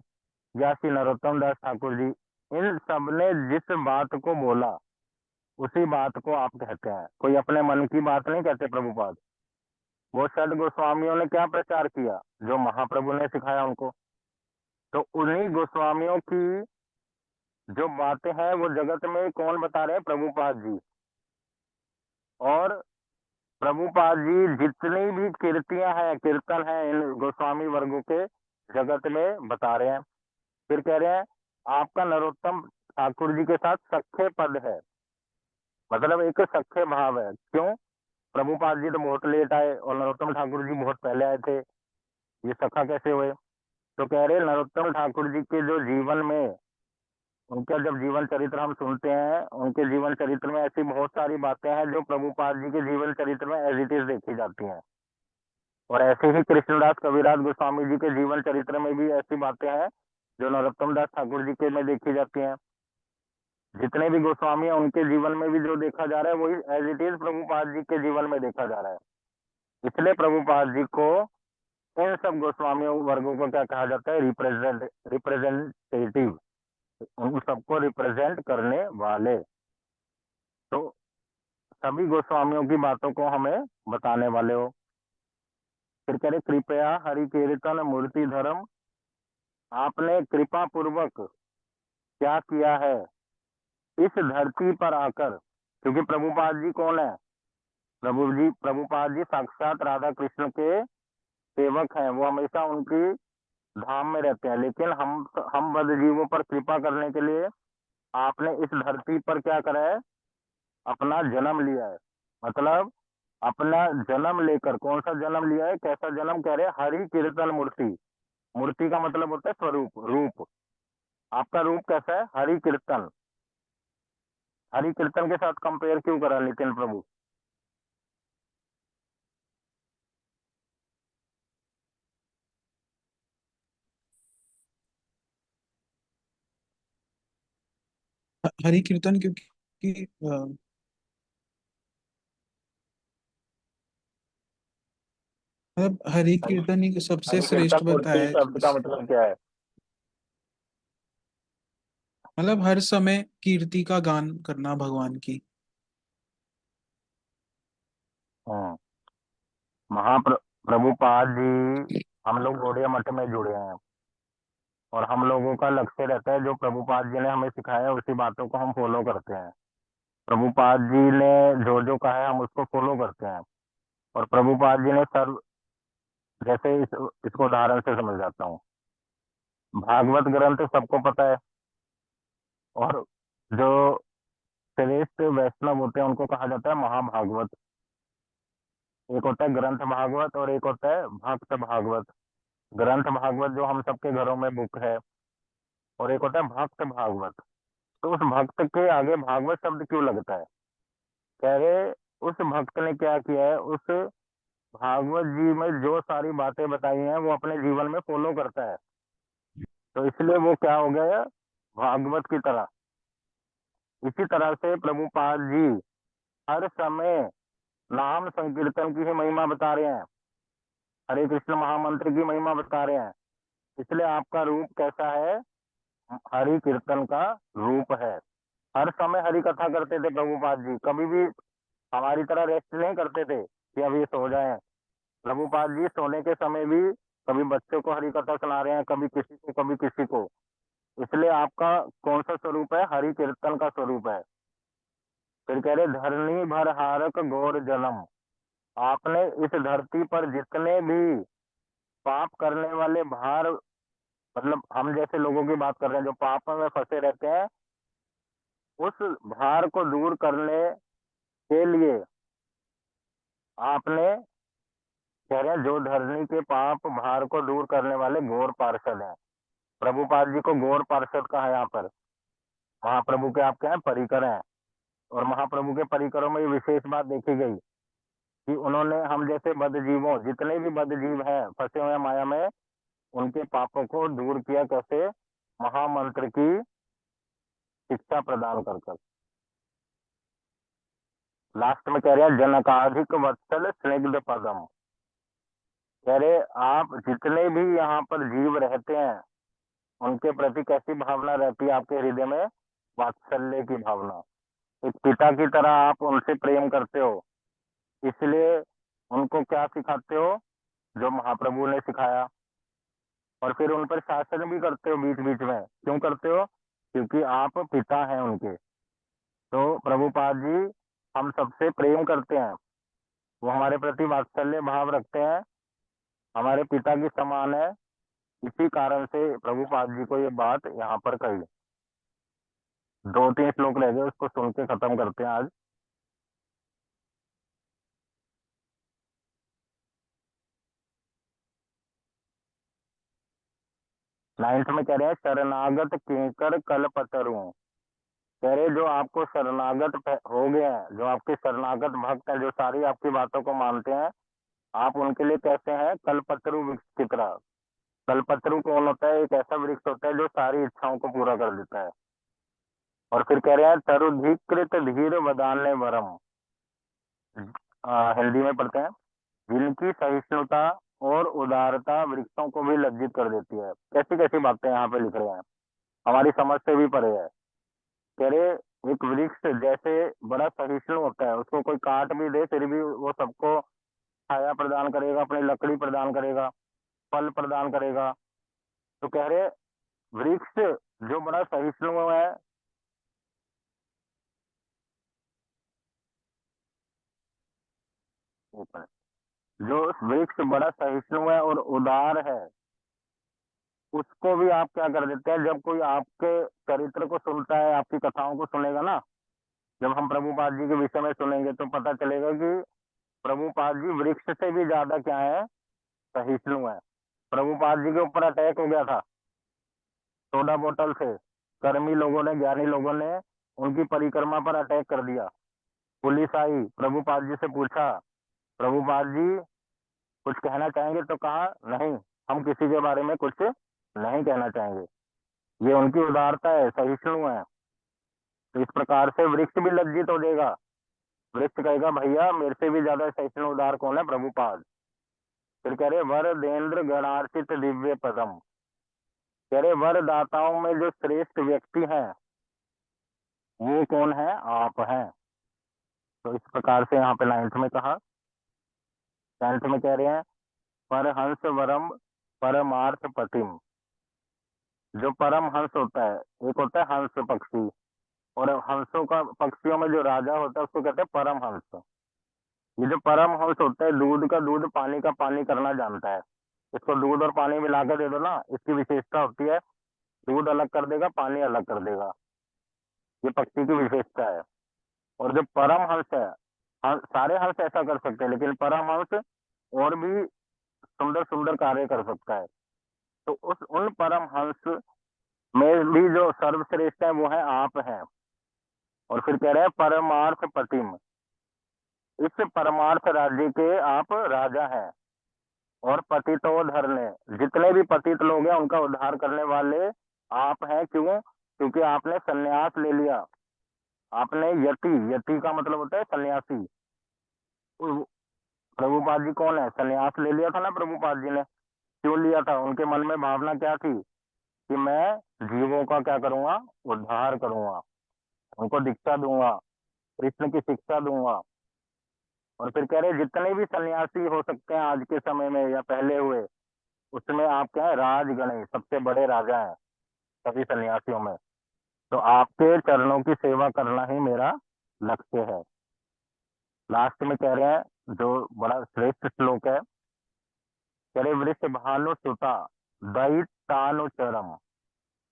या श्री नरोत्तम दास ठाकुर जी, इन सब ने जिस बात को बोला उसी बात को आप कहते हैं। कोई अपने मन की बात नहीं कहते प्रभुपाद। वो षड गोस्वामियों ने क्या प्रचार किया? जो महाप्रभु ने सिखाया उनको। तो उन्हीं गोस्वामियों की जो बातें हैं वो जगत में कौन बता रहे हैं? प्रभुपाद जी। और प्रभुपाद जी जितनी भी कीर्तियां हैं, कीर्तन है, इन गोस्वामी वर्गों के जगत में बता रहे हैं। फिर कह रहे हैं आपका नरोत्तम ठाकुर जी के साथ सख्य पद है, मतलब एक सख्य भाव है। क्यों? प्रभुपाद जी तो बहुत लेट आए और नरोत्तम ठाकुर जी बहुत पहले आए थे, ये सखा कैसे हुए? तो कह रहे नरोत्तम ठाकुर जी के जो जीवन में, उनका जब जीवन चरित्र हम सुनते हैं, उनके जीवन चरित्र में ऐसी बहुत सारी बातें हैं जो प्रभुपाद जी के जीवन चरित्र में एज इट इज देखी जाती हैं। और ऐसे ही कृष्णदास कविराज गोस्वामी जी के जीवन चरित्र में भी ऐसी बातें हैं जो नरोत्तम दास ठाकुर जी के में देखी जाती हैं। जितने भी गोस्वामी हैं उनके जीवन में भी जो देखा जा रहा है वही as it is Prabhupada ji के जीवन में देखा जा रहा है। इसलिए प्रभुपाद जी को, इन सब गोस्वामियों वर्गों को क्या कहा जाता है? रिप्रेजेंटेटिव, उन सबको रिप्रेजेंट करने वाले। तो सभी गोस्वामियों की बातों को हमें बताने वाले हो। फिर कह रहे कृपया हरि कीर्तन मूर्ति धर्म, आपने कृपा पूर्वक क्या किया है इस धरती पर आकर। क्योंकि प्रभुपाद जी कौन है? प्रभुपाद जी साक्षात राधा कृष्ण के सेवक हैं, वो हमेशा उनकी धाम में रहते हैं। लेकिन हम बद्ध जीवों पर कृपा करने के लिए आपने इस धरती पर क्या करा है? अपना जन्म लिया है। मतलब अपना जन्म लेकर, कौन सा जन्म लिया है? कैसा जन्म? कह रहे हरि कीर्तन मूर्ति। मूर्ति का मतलब होता है स्वरूप, रूप। आपका रूप कैसा है? हरि कीर्तन। हरि कीर्तन के साथ कंपेयर क्यों करा नितिन प्रभु? हरि कीर्तन क्योंकि मतलब हरि हरि कीर्तन ही सबसे हरि श्रेष्ठ कीर्तन मूर्ति बताया है। शब्द का मतलब क्या है? मतलब हर समय कीर्ति का गान करना भगवान की। हम्म, प्रभुपाद जी, हम लोग गौड़िया मठ में जुड़े हैं और हम लोगों का लक्ष्य रहता है जो प्रभुपाद जी ने हमें सिखाया है उसी बातों को हम फॉलो करते हैं। प्रभुपाद जी ने जो जो कहा है हम उसको फॉलो करते हैं। और प्रभुपाद जी ने सर्व, जैसे इसको उदाहरण से समझ जाता हूँ। भागवत ग्रंथ सबको पता है, और जो श्रेष्ठ वैष्णव होते हैं उनको कहा जाता है महाभागवत। एक होता है ग्रंथ भागवत और एक होता है भक्त भागवत। ग्रंथ भागवत जो हम सबके घरों में बुक है, और एक होता है भक्त भागवत। तो उस भक्त के आगे भागवत शब्द क्यों लगता है? कह रहे उस भक्त ने क्या किया है, उस भागवत जी में जो सारी बातें बताई हैं वो अपने जीवन में फॉलो करता है, तो इसलिए वो क्या हो गया? भागवत की तरह। इसी तरह से प्रभुपाद जी हर समय नाम संकीर्तन की ही महिमा बता रहे हैं, हरे कृष्ण महामंत्र की महिमा बता रहे हैं। इसलिए आपका रूप कैसा है? हरि कीर्तन का रूप है। हर समय हरि कथा करते थे प्रभुपाद जी, कभी भी हमारी तरह रेस्ट नहीं करते थे कि अभी सो जाएं। प्रभुपाद जी सोने के समय भी कभी बच्चों को हरि कथा सुना रहे हैं, कभी किसी को, कभी किसी को। इसलिए आपका कौन सा स्वरूप है? हरि कीर्तन का स्वरूप है। फिर कह रहे धरनी भर हारक गौर जन्म, आपने इस धरती पर जितने भी पाप करने वाले भार, मतलब हम जैसे लोगों की बात कर रहे हैं जो पाप में फंसे रहते हैं, उस भार को दूर करने के लिए आपने, कह रहे हैं जो धरनी के पाप भार को दूर करने वाले गौर पार्षद हैं। प्रभुपाद जी को गौर पार्षद कहा यहाँ पर। महाप्रभु के आपके हैं परिकर हैं, और महाप्रभु के परिकरों में ये विशेष बात देखी गई कि उन्होंने हम जैसे बद्ध जीवों, जितने भी बद्ध जीव हैं फंसे हुए माया में, उनके पापों को दूर किया। कैसे? महामंत्र की शिक्षा प्रदान कर कर। लास्ट में कह रहे हैं जनकाधिक वत्सल स्निग्ध पदम। कह रहे आप जितने भी यहाँ पर जीव रहते हैं उनके प्रति कैसी भावना रहती है आपके हृदय में? वात्सल्य की भावना। एक पिता की तरह आप उनसे प्रेम करते हो, इसलिए उनको क्या सिखाते हो? जो महाप्रभु ने सिखाया। और फिर उन पर शासन भी करते हो बीच बीच में। क्यों करते हो? क्योंकि आप पिता हैं उनके। तो प्रभुपाद जी हम सबसे प्रेम करते हैं, वो हमारे प्रति वात्सल्य भाव रखते हैं, हमारे पिता की समान है। इसी कारण से प्रभुपाद जी को ये बात यहाँ पर कही। 2-3 श्लोक रह गए, उसको सुन के खत्म करते हैं आज। नाइन्थ में कह रहे हैं शरणागत किंकर कल्पतरु। कह रहे जो आपको शरणागत हो गए हैं, जो आपके शरणागत भक्त हैं, जो सारी आपकी बातों को मानते हैं, आप उनके लिए कैसे हैं? कल्पतरु वृक्ष की तरह। कल्पतरु कौन होता है? एक ऐसा वृक्ष होता है जो सारी इच्छाओं को पूरा कर देता है। और फिर कह रहे हैं तरुधिकृत धीर वदान्य वरम। हिंदी में पढ़ते हैं जिनकी सहिष्णुता और उदारता वृक्षों को भी लज्जित कर देती है। कैसी कैसी बातें यहाँ पे लिख रहे हैं, हमारी समझ से भी परे है। कह रहे एक वृक्ष जैसे बड़ा सहिष्णु होता है, उसको कोई काट भी दे फिर भी वो सबको छाया प्रदान करेगा, अपनी लकड़ी प्रदान करेगा, फल प्रदान करेगा। तो कह रहे वृक्ष जो बड़ा सहिष्णु है, जो वृक्ष बड़ा सहिष्णु है और उदार है, उसको भी आप क्या कर देते हैं? जब कोई आपके चरित्र को सुनता है, आपकी कथाओं को सुनेगा ना, जब हम प्रभुपाद जी के विषय में सुनेंगे तो पता चलेगा कि प्रभुपाद जी वृक्ष से भी ज्यादा क्या है? सहिष्णु है। प्रभुपाद जी के ऊपर अटैक हो गया था सोडा बोतल से, कर्मी लोगों ने, ज्ञानी लोगों ने उनकी परिक्रमा पर अटैक कर दिया। पुलिस आई, प्रभुपाद जी से पूछा, प्रभुपाद जी कुछ कहना चाहेंगे? तो कहा नहीं, हम किसी के बारे में कुछ नहीं कहना चाहेंगे। ये उनकी उदारता है, सहिष्णु है। तो इस प्रकार से वृक्ष भी लज्जित हो जाएगा। वृक्ष कहेगा भैया मेरे से भी ज्यादा सहिष्णु उदार कौन है? प्रभुपाद। फिर कह रहे वर देन्द्र गणार्चित दिव्य पदम। कह रहे वर दाताओं में जो श्रेष्ठ व्यक्ति हैं वो कौन है? आप हैं। तो इस प्रकार से यहाँ पे 9th में कहा। 10th में कह रहे हैं परहंस वरम परमार्थ पतिम। जो परम हंस होता है, एक होता है हंस पक्षी, और हंसों का, पक्षियों में जो राजा होता है उसको कहते हैं परम हंस। ये जो परम हंस होता है दूध का दूध, पानी का पानी करना जानता है। इसको दूध और पानी मिलाकर दे दो ना, इसकी विशेषता होती है दूध अलग कर देगा, पानी अलग कर देगा। ये पक्षी की विशेषता है। और जो परम हंस है, सारे हंस ऐसा कर सकते हैं, लेकिन परम हंस और भी सुंदर सुंदर कार्य कर सकता है। तो उन परम हंस में भी जो सर्वश्रेष्ठ है वो है आप हैं। और फिर कह रहे हैं परमार्थ पतिम। इस परमार्थ राज्य के आप राजा हैं। और पतितोद्धरने, जितने भी पतित लोग हैं उनका उद्धार करने वाले आप हैं। क्यों? क्योंकि आपने सन्यास ले लिया। आपने यति, यति का मतलब होता है सन्यासी। प्रभुपाद जी कौन है? सन्यास ले लिया था ना प्रभुपाद जी ने। क्यों लिया था? उनके मन में भावना क्या थी कि मैं जीवों का क्या करूंगा? उद्धार करूंगा, उनको दीक्षा दूंगा, कृष्ण की शिक्षा दूंगा। और फिर कह रहे जितने भी सन्यासी हो सकते हैं आज के समय में या पहले हुए, उसमें आप क्या है? राजगणेश, सबसे बड़े राजा हैं सभी सन्यासियों में। तो आपके चरणों की सेवा करना ही मेरा लक्ष्य है। लास्ट में कह रहे हैं जो बड़ा श्रेष्ठ श्लोक है, कह रहे वृष भानु सुता दैतानुचरम।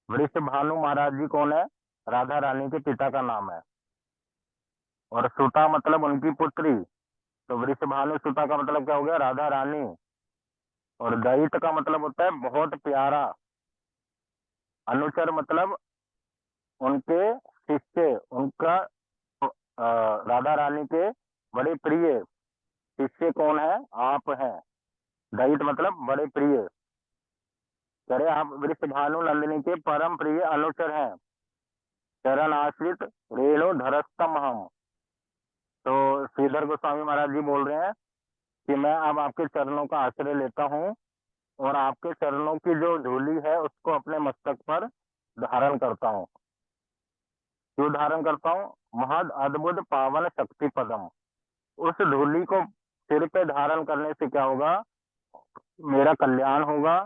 वृष भानु महाराज जी कौन है? राधा रानी के पिता का नाम है। और सुता मतलब उनकी पुत्री। तो वृष भानु सुता का मतलब क्या हो गया? राधा रानी। और दैत का मतलब होता है बहुत प्यारा। अनुचर मतलब उनके शिष्य, उनका राधा रानी के बड़े प्रिय शिष्य कौन है? आप हैं। दैत मतलब बड़े प्रिय। कह रहे आप वृष भानु नंदिनी के परम प्रिय अनुचर हैं। चरण आश्रित रेणु धरस्तम हम। तो श्रीधर गोस्वामी महाराज जी बोल रहे हैं कि मैं अब आपके चरणों का आश्रय लेता हूँ और आपके चरणों की जो धूली है उसको अपने मस्तक पर धारण करता हूँ। क्यों धारण करता हूँ? महद अद्भुत पावन शक्ति पदम। उस धूली को सिर पे धारण करने से क्या होगा? मेरा कल्याण होगा,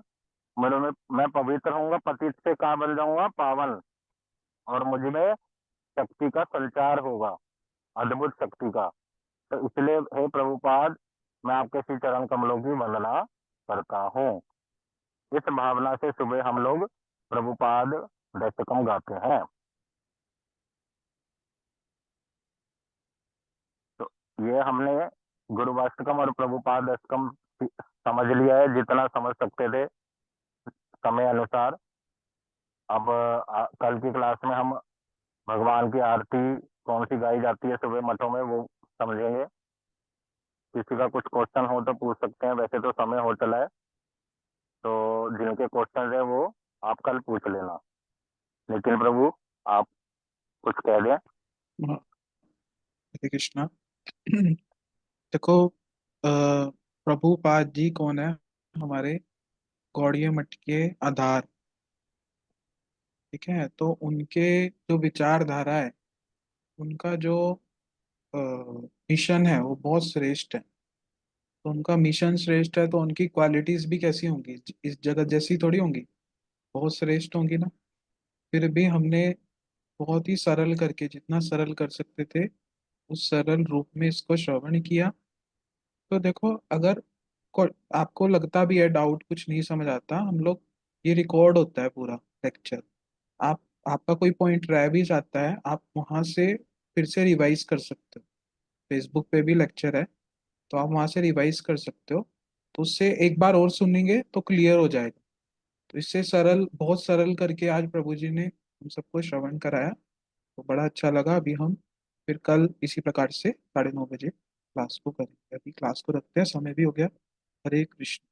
मेरे में मैं पवित्र होऊंगा, पतित से कहाँ बन जाऊंगा? पावन। और मुझ में शक्ति का संचार होगा, अद्भुत शक्ति का। तो इसलिए हे प्रभुपाद, मैं आपके श्री चरण कमलों की वंदना करता हूँ। इस भावना से सुबह हम लोग प्रभुपाद दशकम गाते हैं। तो ये हमने गुरुवाष्टकम और प्रभुपाद दशकम समझ लिया है, जितना समझ सकते थे समय अनुसार। अब कल की क्लास में हम भगवान की आरती कौन सी गाई जाती है सुबह मठों में वो समझेंगे। किसी का कुछ क्वेश्चन हो तो पूछ सकते हैं, वैसे तो समय हो चला है, तो जिनके क्वेश्चन है वो आप कल पूछ लेना। लेकिन प्रभु आप कुछ कह दें। हरे कृष्णा। देखो, प्रभुपाद जी कौन है? हमारे गौड़ीय मठ के आधार। ठीक है, तो उनके जो विचारधारा है, उनका जो मिशन है वो बहुत श्रेष्ठ है। तो उनका मिशन श्रेष्ठ है तो उनकी क्वालिटीज भी कैसी होंगी? इस जगत जैसी थोड़ी होंगी, बहुत श्रेष्ठ होंगी ना। फिर भी हमने बहुत ही सरल करके, जितना सरल कर सकते थे उस सरल रूप में इसको श्रवण किया। तो देखो, अगर आपको लगता भी है डाउट, कुछ नहीं समझ आता, हम लोग, ये रिकॉर्ड होता है पूरा लेक्चर। आप आपका कोई पॉइंट रह भी जाता है, आप वहां से फिर से रिवाइज कर सकते हो। फेसबुक पे भी लेक्चर है, तो आप वहां से रिवाइज कर सकते हो। तो उससे एक बार और सुनेंगे तो क्लियर हो जाएगा। तो इससे सरल, बहुत सरल करके आज प्रभु जी ने हम सबको श्रवण कराया, तो बड़ा अच्छा लगा। अभी हम फिर कल इसी प्रकार से 9:30 बजे क्लास को करेंगे। अभी क्लास को रखते हैं, समय भी हो गया। हरे कृष्ण।